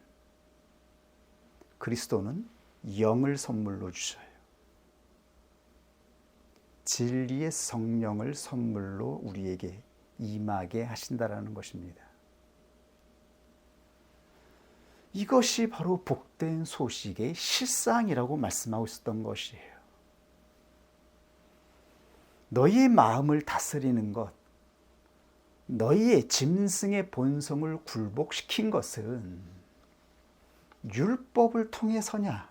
그리스도는 영을 선물로 주셔요. 진리의 성령을 선물로 우리에게 임하게 하신다라는 것입니다. 이것이 바로 복된 소식의 실상이라고 말씀하고 있었던 것이에요. 너희의 마음을 다스리는 것, 너희의 짐승의 본성을 굴복시킨 것은 율법을 통해서냐?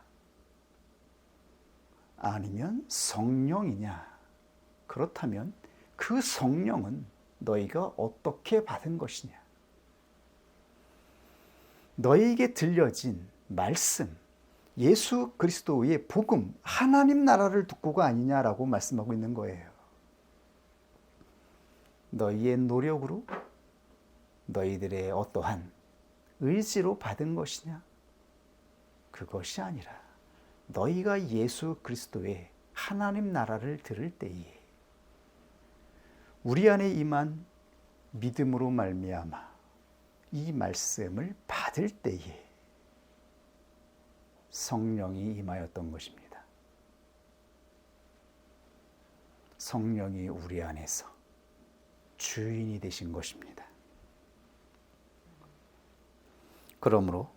아니면 성령이냐? 그렇다면 그 성령은 너희가 어떻게 받은 것이냐? 너희에게 들려진 말씀, 예수 그리스도의 복음, 하나님 나라를 듣고가 아니냐라고 말씀하고 있는 거예요. 너희의 노력으로, 너희들의 어떠한 의지로 받은 것이냐? 그것이 아니라 너희가 예수 그리스도의 하나님 나라를 들을 때에 우리 안에 임한 믿음으로 말미암아 이 말씀을 받을 때에 성령이 임하였던 것입니다. 성령이 우리 안에서 주인이 되신 것입니다. 그러므로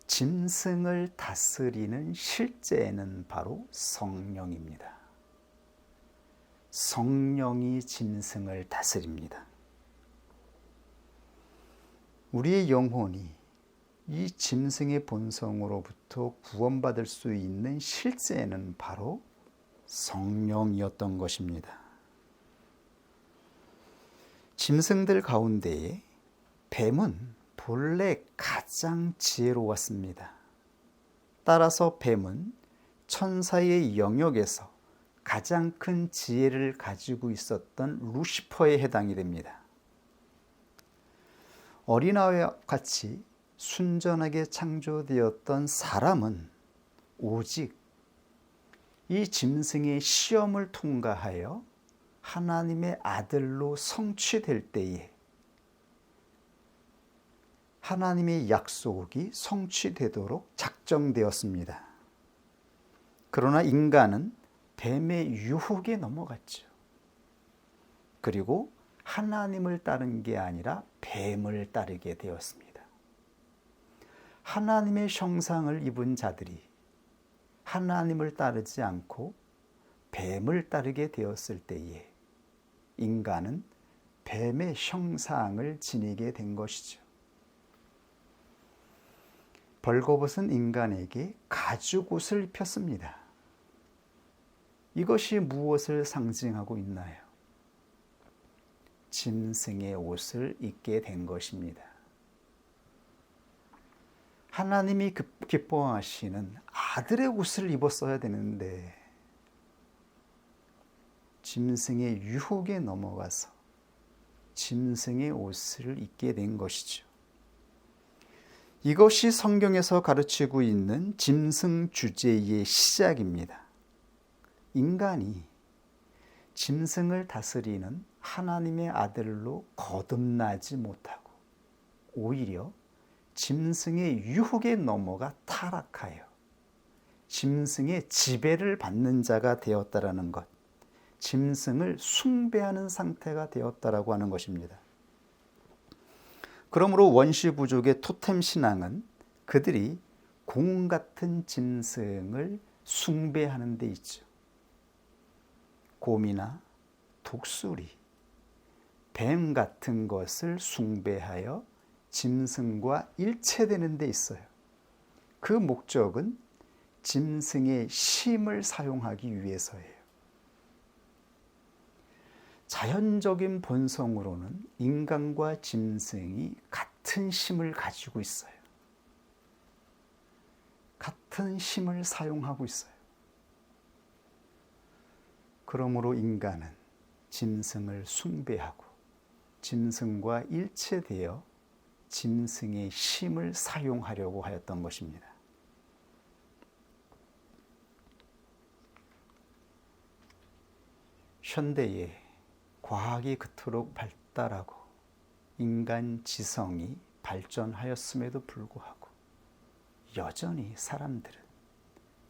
짐승을 다스리는 실제는 바로 성령입니다. 성령이 짐승을 다스립니다. 우리의 영혼이 이 짐승의 본성으로부터 구원받을 수 있는 실제는 바로 성령이었던 것입니다. 짐승들 가운데에 뱀은 본래 가장 지혜로웠습니다. 따라서 뱀은 천사의 영역에서 가장 큰 지혜를 가지고 있었던 루시퍼에 해당이 됩니다. 어린아이와 같이 순전하게 창조되었던 사람은 오직 이 짐승의 시험을 통과하여 하나님의 아들로 성취될 때에 하나님의 약속이 성취되도록 작정되었습니다. 그러나 인간은 뱀의 유혹에 넘어갔죠. 그리고 하나님을 따른 게 아니라 뱀을 따르게 되었습니다. 하나님의 형상을 입은 자들이 하나님을 따르지 않고 뱀을 따르게 되었을 때에 인간은 뱀의 형상을 지니게 된 것이죠. 벌거벗은 인간에게 가죽옷을 입혔습니다. 이것이 무엇을 상징하고 있나요? 짐승의 옷을 입게 된 것입니다. 하나님이 기뻐하시는 아들의 옷을 입었어야 되는데 짐승의 유혹에 넘어가서 짐승의 옷을 입게 된 것이죠. 이것이 성경에서 가르치고 있는 짐승 주제의 시작입니다. 인간이 짐승을 다스리는 하나님의 아들로 거듭나지 못하고 오히려 짐승의 유혹에 넘어가 타락하여 짐승의 지배를 받는 자가 되었다라는 것, 짐승을 숭배하는 상태가 되었다라고 하는 것입니다. 그러므로 원시 부족의 토템 신앙은 그들이 공 같은 짐승을 숭배하는 데 있죠. 곰이나 독수리, 뱀 같은 것을 숭배하여 짐승과 일체되는 데 있어요. 그 목적은 짐승의 힘을 사용하기 위해서예요. 자연적인 본성으로는 인간과 짐승이 같은 힘을 가지고 있어요. 같은 힘을 사용하고 있어요. 그러므로 인간은 짐승을 숭배하고 짐승과 일체되어 짐승의 힘을 사용하려고 하였던 것입니다. 현대에 과학이 그토록 발달하고 인간 지성이 발전하였음에도 불구하고 여전히 사람들은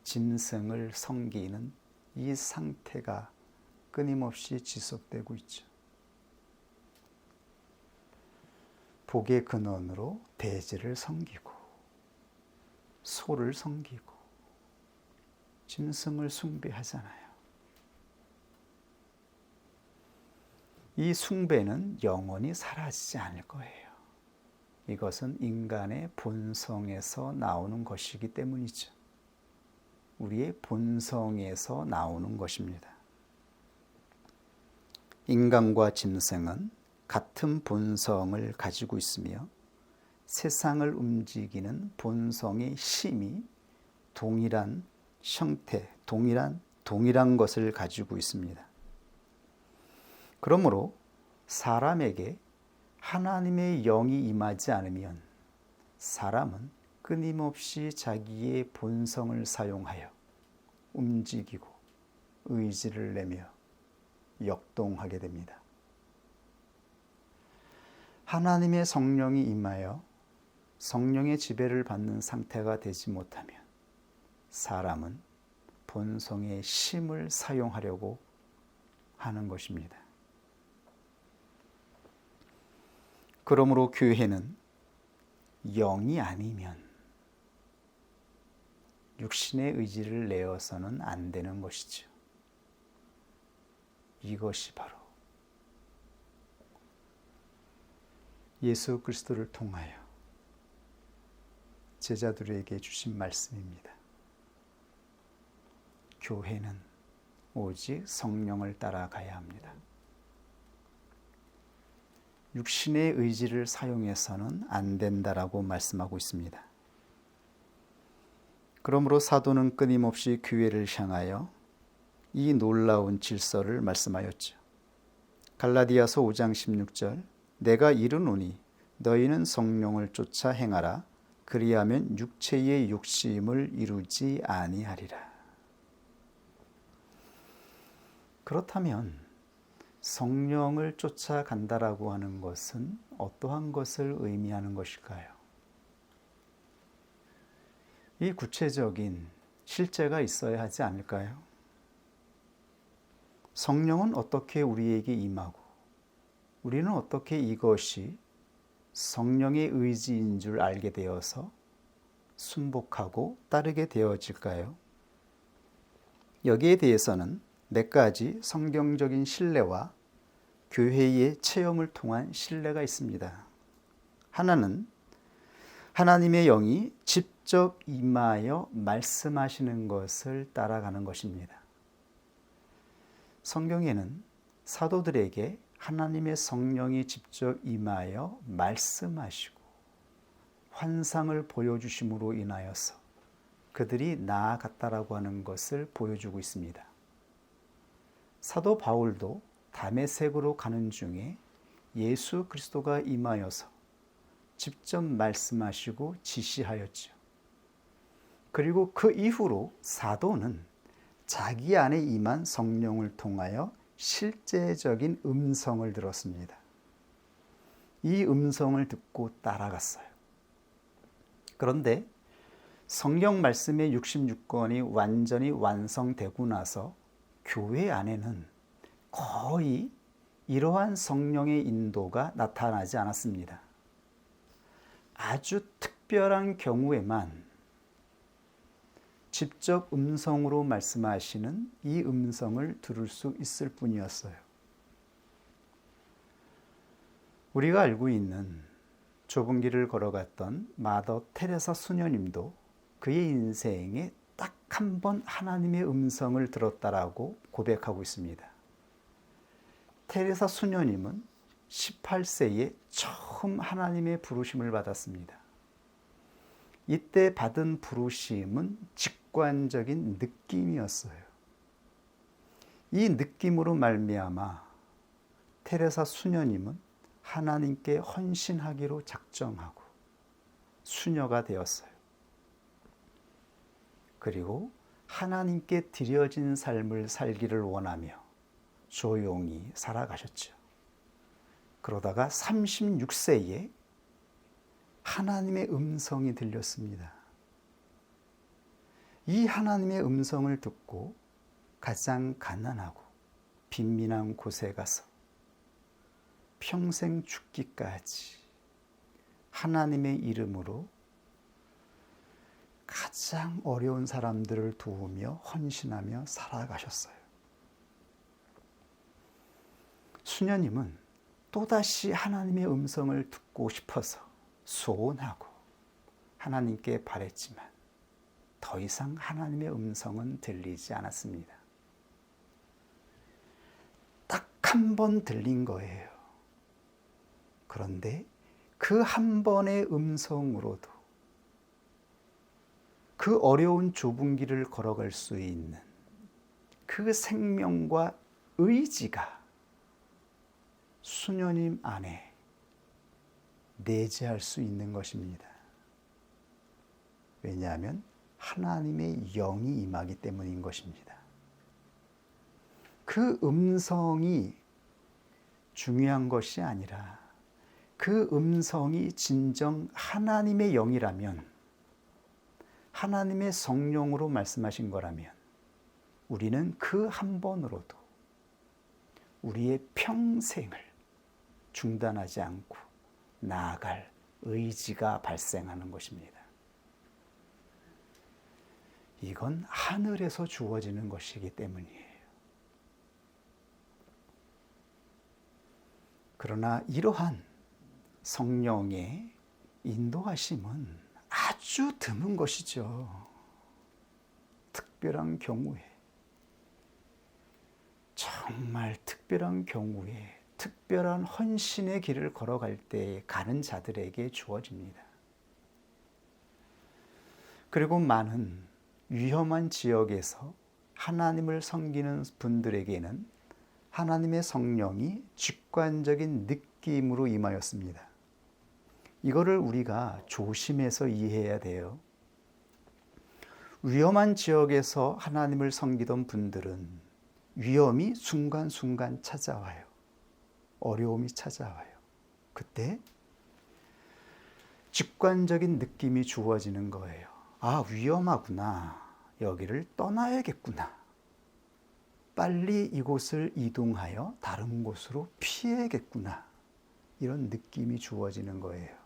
짐승을 섬기는 이 상태가 끊임없이 지속되고 있죠. 복의 근원으로 돼지를 섬기고 소를 섬기고 짐승을 숭배하잖아요. 이 숭배는 영원히 사라지지 않을 거예요. 이것은 인간의 본성에서 나오는 것이기 때문이죠. 우리의 본성에서 나오는 것입니다. 인간과 짐승은 같은 본성을 가지고 있으며 세상을 움직이는 본성의 힘이 동일한 형태, 동일한 것을 가지고 있습니다. 그러므로 사람에게 하나님의 영이 임하지 않으면 사람은 끊임없이 자기의 본성을 사용하여 움직이고 의지를 내며 역동하게 됩니다. 하나님의 성령이 임하여 성령의 지배를 받는 상태가 되지 못하면 사람은 본성의 힘을 사용하려고 하는 것입니다. 그러므로 교회는 영이 아니면 육신의 의지를 내어서는 안 되는 것이죠. 이것이 바로 예수 그리스도를 통하여 제자들에게 주신 말씀입니다. 교회는 오직 성령을 따라가야 합니다. 육신의 의지를 사용해서는 안 된다라고 말씀하고 있습니다. 그러므로 사도는 끊임없이 교회를 향하여 이 놀라운 질서를 말씀하였죠. 갈라디아서 5장 16절 내가 이르노니 너희는 성령을 쫓아 행하라 그리하면 육체의 욕심을 이루지 아니하리라. 그렇다면 성령을 쫓아간다라고 하는 것은 어떠한 것을 의미하는 것일까요? 이 구체적인 실제가 있어야 하지 않을까요? 성령은 어떻게 우리에게 임하고 우리는 어떻게 이것이 성령의 의지인 줄 알게 되어서 순복하고 따르게 되어질까요? 여기에 대해서는 몇 가지 성경적인 신뢰와 교회의 체험을 통한 신뢰가 있습니다. 하나는 하나님의 영이 직접 임하여 말씀하시는 것을 따라가는 것입니다. 성경에는 사도들에게 하나님의 성령이 직접 임하여 말씀하시고 환상을 보여주심으로 인하여서 그들이 나아갔다라고 하는 것을 보여주고 있습니다. 사도 바울도 다메섹으로 가는 중에 예수 그리스도가 임하여서 직접 말씀하시고 지시하였죠. 그리고 그 이후로 사도는 자기 안에 임한 성령을 통하여 실제적인 음성을 들었습니다. 이 음성을 듣고 따라갔어요. 그런데 성경 말씀의 66권이 완전히 완성되고 나서 교회 안에는 거의 이러한 성령의 인도가 나타나지 않았습니다. 아주 특별한 경우에만 직접 음성으로 말씀하시는 이 음성을 들을 수 있을 뿐이었어요. 우리가 알고 있는 좁은 길을 걸어갔던 마더 테레사 수녀님도 그의 인생에 딱 한 번 하나님의 음성을 들었다라고 고백하고 있습니다. 테레사 수녀님은 18세에 처음 하나님의 부르심을 받았습니다. 이때 받은 부르심은 직관적인 느낌이었어요. 이 느낌으로 말미암아 테레사 수녀님은 하나님께 헌신하기로 작정하고 수녀가 되었어요. 그리고 하나님께 드려진 삶을 살기를 원하며 조용히 살아가셨죠. 그러다가 36세에 하나님의 음성이 들렸습니다. 이 하나님의 음성을 듣고 가장 가난하고 빈민한 곳에 가서 평생 죽기까지 하나님의 이름으로 가장 어려운 사람들을 도우며 헌신하며 살아가셨어요. 수녀님은 또다시 하나님의 음성을 듣고 싶어서 소원하고 하나님께 바랬지만 더 이상 하나님의 음성은 들리지 않았습니다. 딱 한 번 들린 거예요. 그런데 그 한 번의 음성으로도 그 어려운 좁은 길을 걸어갈 수 있는 그 생명과 의지가 수녀님 안에 내재할 수 있는 것입니다. 왜냐하면 하나님의 영이 임하기 때문인 것입니다. 그 음성이 중요한 것이 아니라 그 음성이 진정 하나님의 영이라면, 하나님의 성령으로 말씀하신 거라면 우리는 그 한 번으로도 우리의 평생을 중단하지 않고 나아갈 의지가 발생하는 것입니다. 이건 하늘에서 주어지는 것이기 때문이에요. 그러나 이러한 성령의 인도하심은 아주 드문 것이죠. 특별한 경우에, 정말 특별한 경우에 특별한 헌신의 길을 걸어갈 때 가는 자들에게 주어집니다. 그리고 많은 위험한 지역에서 하나님을 섬기는 분들에게는 하나님의 성령이 직관적인 느낌으로 임하였습니다. 이거를 우리가 조심해서 이해해야 돼요. 위험한 지역에서 하나님을 섬기던 분들은 위험이 순간순간 찾아와요. 어려움이 찾아와요. 그때 직관적인 느낌이 주어지는 거예요. 아, 위험하구나. 여기를 떠나야겠구나. 빨리 이곳을 이동하여 다른 곳으로 피해야겠구나. 이런 느낌이 주어지는 거예요.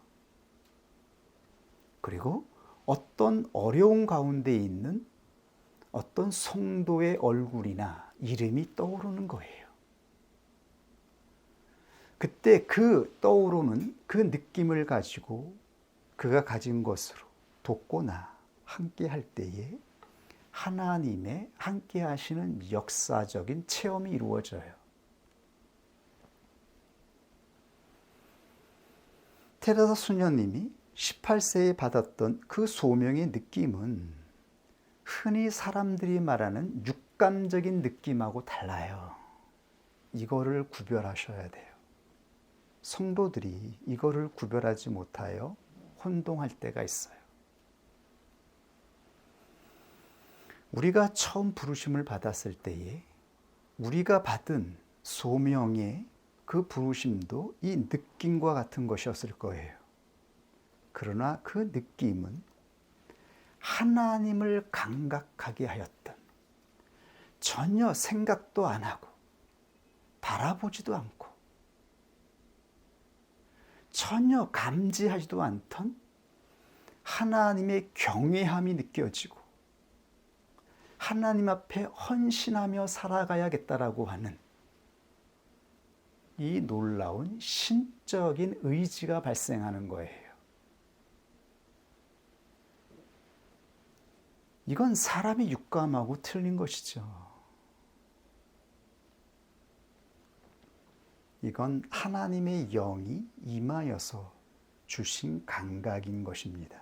그리고 어떤 어려운 가운데 있는 어떤 성도의 얼굴이나 이름이 떠오르는 거예요. 그때 그 떠오르는 그 느낌을 가지고 그가 가진 것으로 돕거나 함께 할 때에 하나님의 함께 하시는 역사적인 체험이 이루어져요. 테레사 수녀님이 18세에 받았던 그 소명의 느낌은 흔히 사람들이 말하는 육감적인 느낌하고 달라요. 이거를 구별하셔야 돼요. 성도들이 이거를 구별하지 못하여 혼동할 때가 있어요. 우리가 처음 부르심을 받았을 때에 우리가 받은 소명의 그 부르심도 이 느낌과 같은 것이었을 거예요. 그러나 그 느낌은 하나님을 감각하게 하였던, 전혀 생각도 안 하고 바라보지도 않고 전혀 감지하지도 않던 하나님의 경외함이 느껴지고 하나님 앞에 헌신하며 살아가야겠다라고 하는 이 놀라운 신적인 의지가 발생하는 거예요. 이건 사람의 육감하고 틀린 것이죠. 이건 하나님의 영이 임하여서 주신 감각인 것입니다.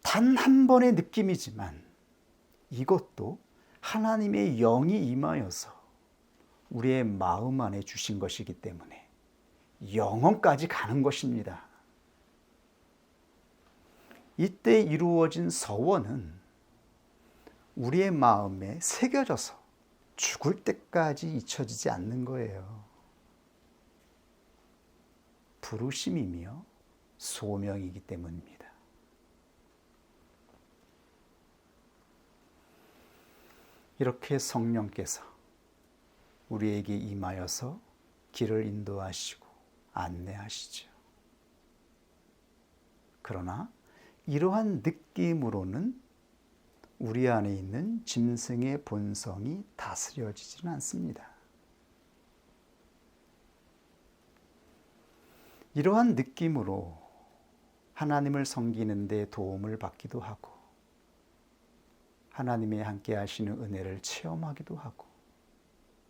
단 한 번의 느낌이지만 이것도 하나님의 영이 임하여서 우리의 마음 안에 주신 것이기 때문에 영혼까지 가는 것입니다. 이때 이루어진 서원은 우리의 마음에 새겨져서 죽을 때까지 잊혀지지 않는 거예요. 부르심이며 소명이기 때문입니다. 이렇게 성령께서 우리에게 임하여서 길을 인도하시고 안내하시죠. 그러나 이러한 느낌으로는 우리 안에 있는 짐승의 본성이 다스려지지는 않습니다. 이러한 느낌으로 하나님을 섬기는 데 도움을 받기도 하고 하나님의 함께 하시는 은혜를 체험하기도 하고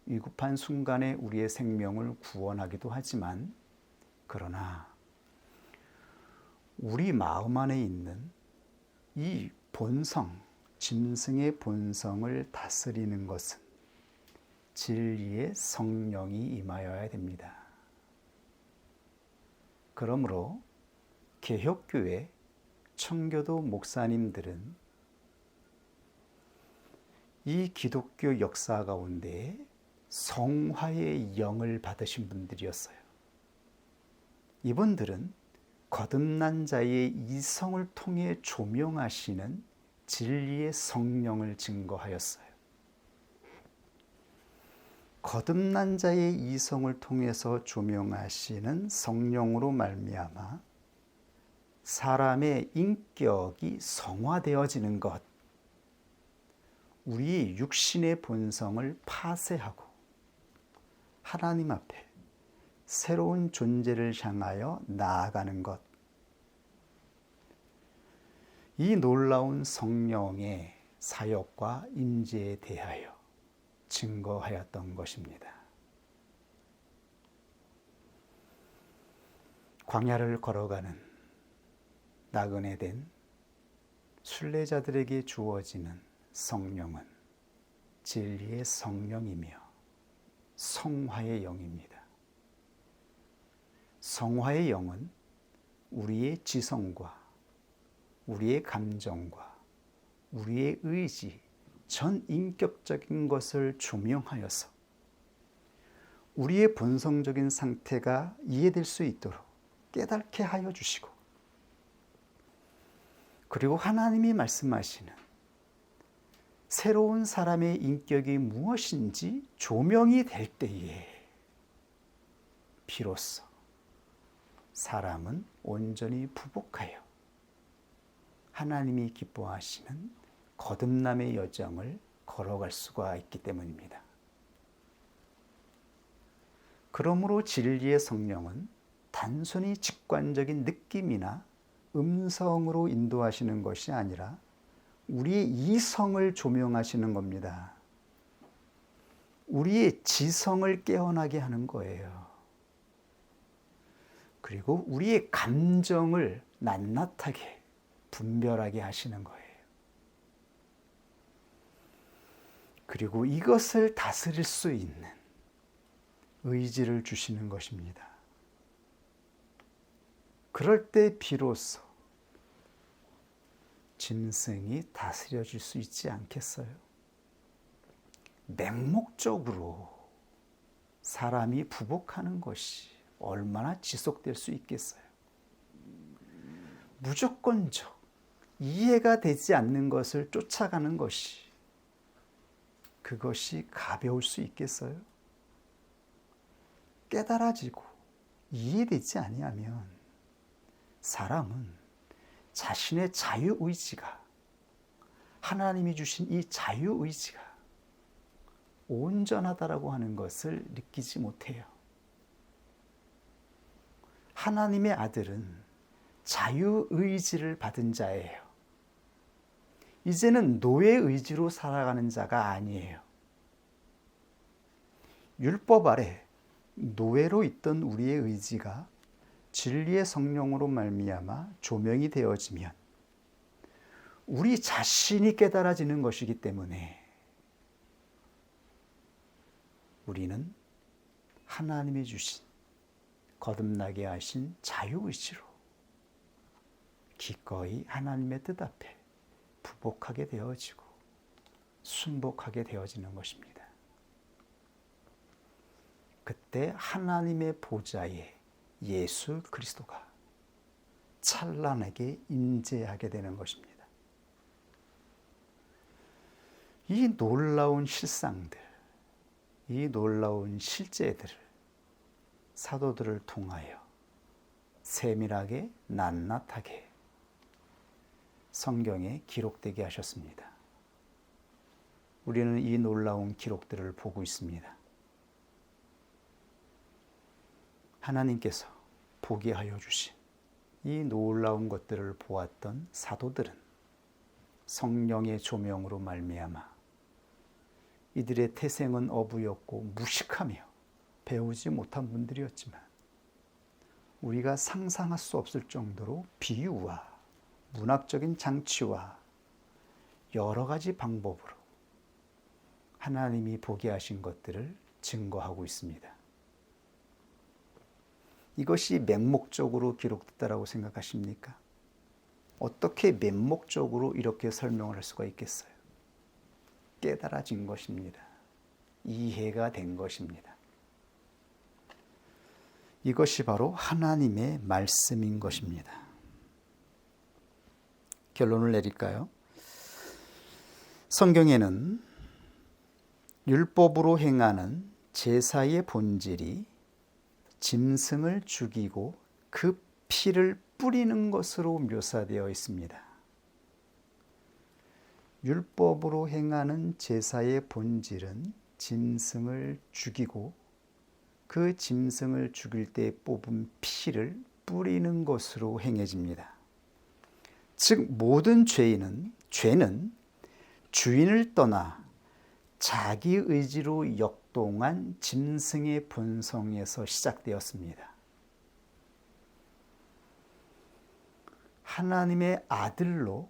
위급한 순간에 우리의 생명을 구원하기도 하지만 그러나 우리 마음 안에 있는 이 본성, 짐승의 본성을 다스리는 것은 진리의 성령이 임하여야 됩니다. 그러므로 개혁교회 청교도 목사님들은 이 기독교 역사 가운데 성화의 영을 받으신 분들이었어요. 이분들은 거듭난 자의 이성을 통해 조명하시는 진리의 성령을 증거하였어요. 거듭난 자의 이성을 통해서 조명하시는 성령으로 말미암아 사람의 인격이 성화되어지는 것, 우리 육신의 본성을 파쇄하고 하나님 앞에 새로운 존재를 향하여 나아가는 것, 이 놀라운 성령의 사역과 임재에 대하여 증거하였던 것입니다. 광야를 걸어가는 나그네 된 순례자들에게 주어지는 성령은 진리의 성령이며 성화의 영입니다. 성화의 영은 우리의 지성과 우리의 감정과 우리의 의지, 전 인격적인 것을 조명하여서 우리의 본성적인 상태가 이해될 수 있도록 깨닫게 하여 주시고, 그리고 하나님이 말씀하시는 새로운 사람의 인격이 무엇인지 조명이 될 때에 비로소 사람은 온전히 부복하여 하나님이 기뻐하시는 거듭남의 여정을 걸어갈 수가 있기 때문입니다. 그러므로 진리의 성령은 단순히 직관적인 느낌이나 음성으로 인도하시는 것이 아니라 우리의 이성을 조명하시는 겁니다. 우리의 지성을 깨어나게 하는 거예요. 그리고 우리의 감정을 낱낱하게 분별하게 하시는 거예요. 그리고 이것을 다스릴 수 있는 의지를 주시는 것입니다. 그럴 때 비로소 짐승이 다스려질 수 있지 않겠어요? 맹목적으로 사람이 부복하는 것이 얼마나 지속될 수 있겠어요? 무조건적, 이해가 되지 않는 것을 쫓아가는 것이 그것이 가벼울 수 있겠어요? 깨달아지고 이해되지 아니하면 사람은 자신의 자유의지가, 하나님이 주신 이 자유의지가 온전하다라고 하는 것을 느끼지 못해요. 하나님의 아들은 자유의지를 받은 자예요. 이제는 노예의지로 살아가는 자가 아니에요. 율법 아래 노예로 있던 우리의 의지가 진리의 성령으로 말미암아 조명이 되어지면 우리 자신이 깨달아지는 것이기 때문에 우리는 하나님이 주신 거듭나게 하신 자유의지로 기꺼이 하나님의 뜻 앞에 부복하게 되어지고 순복하게 되어지는 것입니다. 그때 하나님의 보좌에 예수 그리스도가 찬란하게 임재하게 되는 것입니다. 이 놀라운 실상들, 이 놀라운 실제들을 사도들을 통하여 세밀하게 낱낱하게 성경에 기록되게 하셨습니다. 우리는 이 놀라운 기록들을 보고 있습니다. 하나님께서 보게 하여 주신 이 놀라운 것들을 보았던 사도들은 성령의 조명으로 말미암아 이들의 태생은 어부였고 무식하며 배우지 못한 분들이었지만 우리가 상상할 수 없을 정도로 비유와 문학적인 장치와 여러 가지 방법으로 하나님이 보게 하신 것들을 증거하고 있습니다. 이것이 맹목적으로 기록됐다고 생각하십니까? 어떻게 맹목적으로 이렇게 설명을 할 수가 있겠어요? 깨달아진 것입니다. 이해가 된 것입니다. 이것이 바로 하나님의 말씀인 것입니다. 결론을 내릴까요? 성경에는 율법으로 행하는 제사의 본질이 짐승을 죽이고 그 피를 뿌리는 것으로 묘사되어 있습니다. 율법으로 행하는 제사의 본질은 짐승을 죽이고 그 짐승을 죽일 때 뽑은 피를 뿌리는 것으로 행해집니다. 즉 모든 죄는 주인을 떠나 자기 의지로 역동한 짐승의 본성에서 시작되었습니다. 하나님의 아들로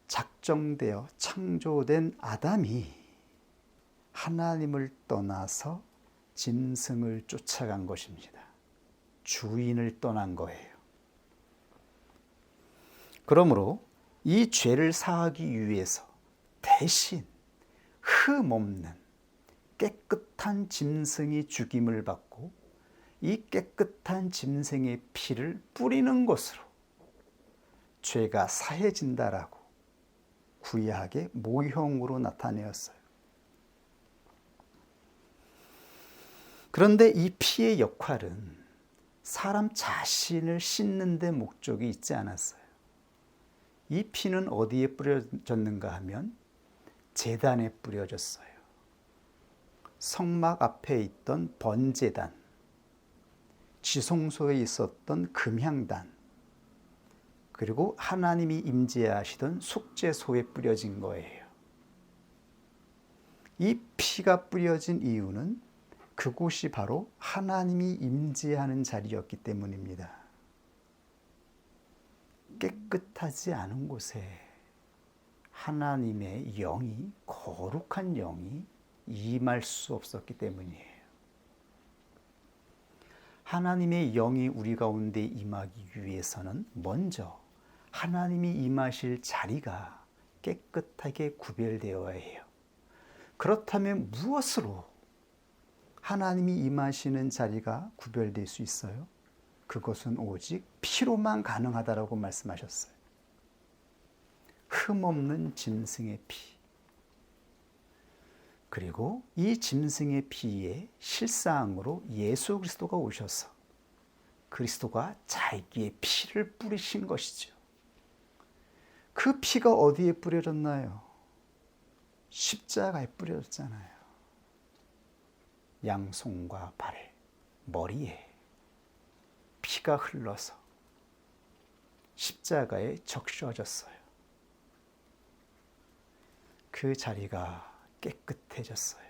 작정되어 창조된 아담이 하나님을 떠나서 짐승을 쫓아간 것입니다. 주인을 떠난 거예요. 그러므로 이 죄를 사하기 위해서 대신 흠없는 깨끗한 짐승이 죽임을 받고 이 깨끗한 짐승의 피를 뿌리는 것으로 죄가 사해진다라고 구약의 모형으로 나타내었어요. 그런데 이 피의 역할은 사람 자신을 씻는 데 목적이 있지 않았어요. 이 피는 어디에 뿌려졌는가 하면 제단에 뿌려졌어요. 성막 앞에 있던 번제단, 지성소에 있었던 금향단, 그리고 하나님이 임재하시던 속죄소에 뿌려진 거예요. 이 피가 뿌려진 이유는 그곳이 바로 하나님이 임재하는 자리였기 때문입니다. 깨끗하지 않은 곳에 하나님의 영이, 거룩한 영이 임할 수 없었기 때문이에요. 하나님의 영이 우리 가운데 임하기 위해서는 먼저 하나님이 임하실 자리가 깨끗하게 구별되어야 해요. 그렇다면 무엇으로 하나님이 임하시는 자리가 구별될 수 있어요? 그것은 오직 피로만 가능하다라고 말씀하셨어요. 흠없는 짐승의 피. 그리고 이 짐승의 피에 실상으로 예수 그리스도가 오셔서 그리스도가 자기의 피를 뿌리신 것이죠. 그 피가 어디에 뿌려졌나요? 십자가에 뿌려졌잖아요. 양손과 발, 머리에 피가 흘러서 십자가에 적셔졌어요. 그 자리가 깨끗해졌어요.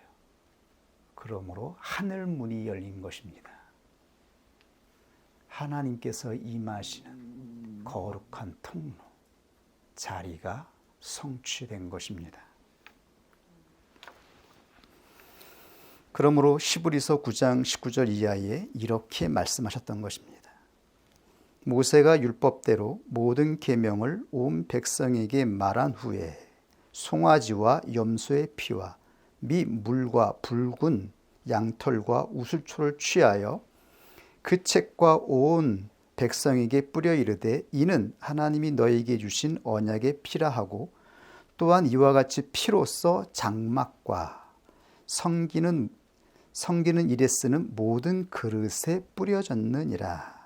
그러므로 하늘 문이 열린 것입니다. 하나님께서 임하시는 거룩한 통로, 자리가 성취된 것입니다. 그러므로 히브리서 9장 19절 이하에 이렇게 말씀하셨던 것입니다. 모세가 율법대로 모든 계명을 온 백성에게 말한 후에 송아지와 염소의 피와 및 물과 붉은 양털과 우슬초를 취하여 그 책과 온 백성에게 뿌려 이르되 이는 하나님이 너에게 주신 언약의 피라 하고 또한 이와 같이 피로써 장막과 섬기는 일에 쓰는 모든 그릇에 뿌려졌느니라.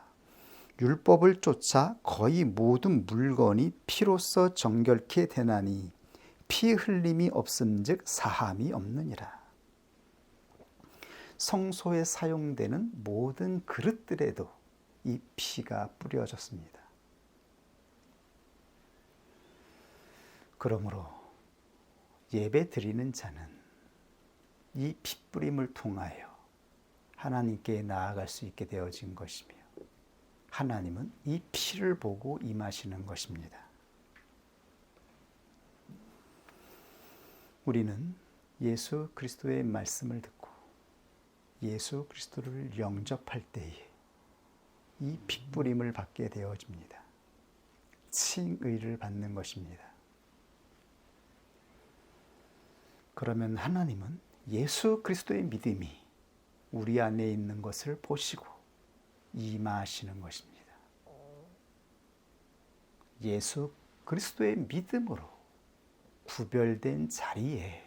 율법을 쫓아 거의 모든 물건이 피로써 정결케 되나니 피 흘림이 없음즉 사함이 없느니라. 성소에 사용되는 모든 그릇들에도 이 피가 뿌려졌습니다. 그러므로 예배 드리는 자는 이 피뿌림을 통하여 하나님께 나아갈 수 있게 되어진 것이며 하나님은 이 피를 보고 임하시는 것입니다. 우리는 예수 그리스도의 말씀을 듣고 예수 그리스도를 영접할 때에 이 피뿌림을 받게 되어집니다. 칭의를 받는 것입니다. 그러면 하나님은 예수 그리스도의 믿음이 우리 안에 있는 것을 보시고 임하시는 것입니다. 예수 그리스도의 믿음으로 구별된 자리에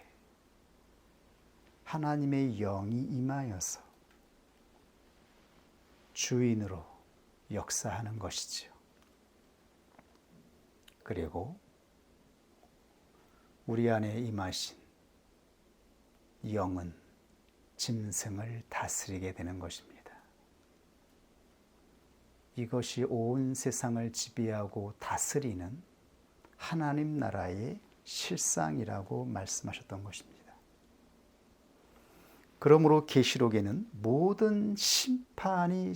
하나님의 영이 임하여서 주인으로 역사하는 것이지요. 그리고 우리 안에 임하신 영은 짐승을 다스리게 되는 것입니다. 이것이 온 세상을 지배하고 다스리는 하나님 나라의 실상이라고 말씀하셨던 것입니다. 그러므로 계시록에는 모든 심판이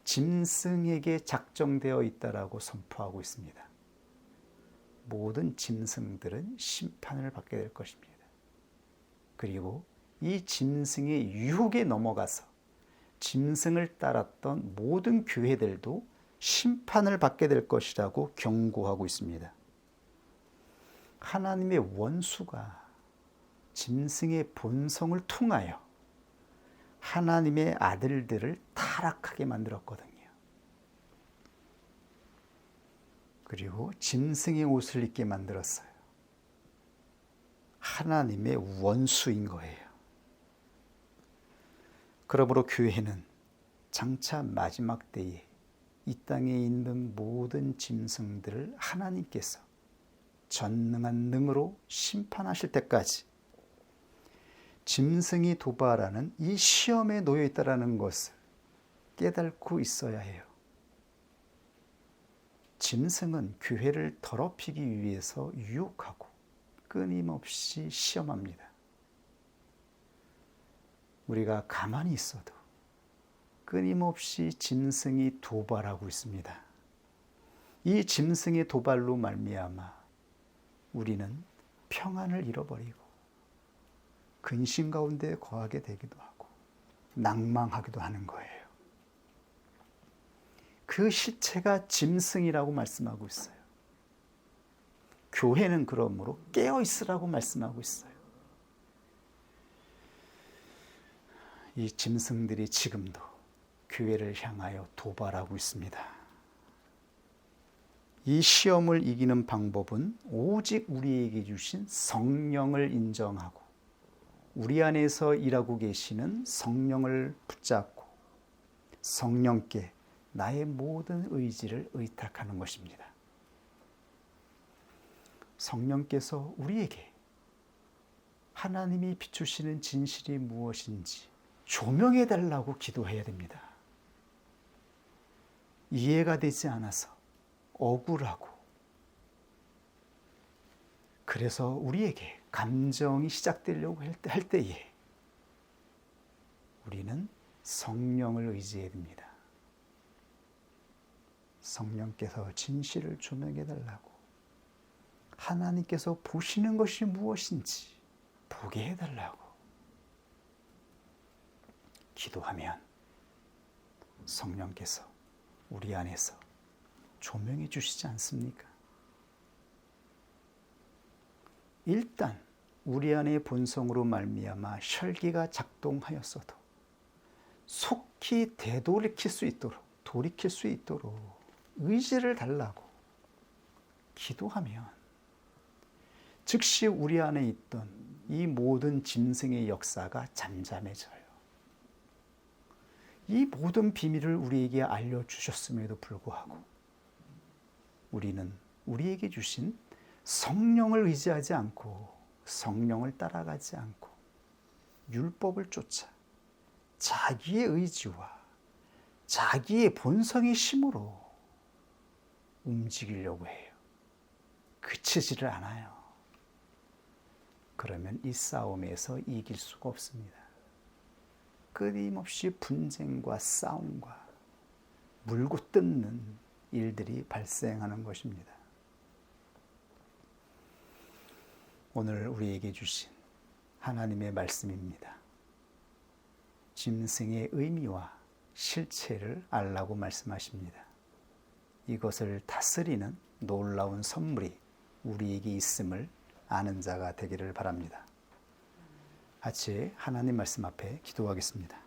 짐승에게 작정되어 있다라고 선포하고 있습니다. 모든 짐승들은 심판을 받게 될 것입니다. 그리고 이 짐승의 유혹에 넘어가서 짐승을 따랐던 모든 교회들도 심판을 받게 될 것이라고 경고하고 있습니다. 하나님의 원수가 짐승의 본성을 통하여 하나님의 아들들을 타락하게 만들었거든요. 그리고 짐승의 옷을 입게 만들었어요. 하나님의 원수인 거예요. 그러므로 교회는 장차 마지막 때에 이 땅에 있는 모든 짐승들을 하나님께서 전능한 능으로 심판하실 때까지 짐승이 도발하는 이 시험에 놓여 있다는 것을 깨닫고 있어야 해요. 짐승은 교회를 더럽히기 위해서 유혹하고 끊임없이 시험합니다. 우리가 가만히 있어도 끊임없이 짐승이 도발하고 있습니다. 이 짐승의 도발로 말미암아 우리는 평안을 잃어버리고 근심 가운데 거하게 되기도 하고 낭망하기도 하는 거예요. 그 실체가 짐승이라고 말씀하고 있어요. 교회는 그러므로 깨어 있으라고 말씀하고 있어요. 이 짐승들이 지금도 교회를 향하여 도발하고 있습니다. 이 시험을 이기는 방법은 오직 우리에게 주신 성령을 인정하고 우리 안에서 일하고 계시는 성령을 붙잡고 성령께 나의 모든 의지를 의탁하는 것입니다. 성령께서 우리에게 하나님이 비추시는 진실이 무엇인지 조명해 달라고 기도해야 됩니다. 이해가 되지 않아서 억울하고 그래서 우리에게 감정이 시작되려고 할 때에 우리는 성령을 의지해야 됩니다. 성령께서 진실을 조명해 달라고 하나님께서 보시는 것이 무엇인지 보게 해달라고 기도하면 성령께서 우리 안에서 조명해 주시지 않습니까? 일단 우리 안의 본성으로 말미암아 혈기가 작동하였어도 속히 돌이킬 수 있도록 의지를 달라고 기도하면 즉시 우리 안에 있던 이 모든 짐승의 역사가 잠잠해져요. 이 모든 비밀을 우리에게 알려주셨음에도 불구하고 우리는 우리에게 주신 성령을 의지하지 않고 성령을 따라가지 않고 율법을 쫓아 자기의 의지와 자기의 본성의 힘으로 움직이려고 해요. 그치지를 않아요. 그러면 이 싸움에서 이길 수가 없습니다. 끊임없이 분쟁과 싸움과 물고 뜯는 일들이 발생하는 것입니다. 오늘 우리에게 주신 하나님의 말씀입니다. 짐승의 의미와 실체를 알라고 말씀하십니다. 이것을 다스리는 놀라운 선물이 우리에게 있음을 아는 자가 되기를 바랍니다. 같이 하나님 말씀 앞에 기도하겠습니다.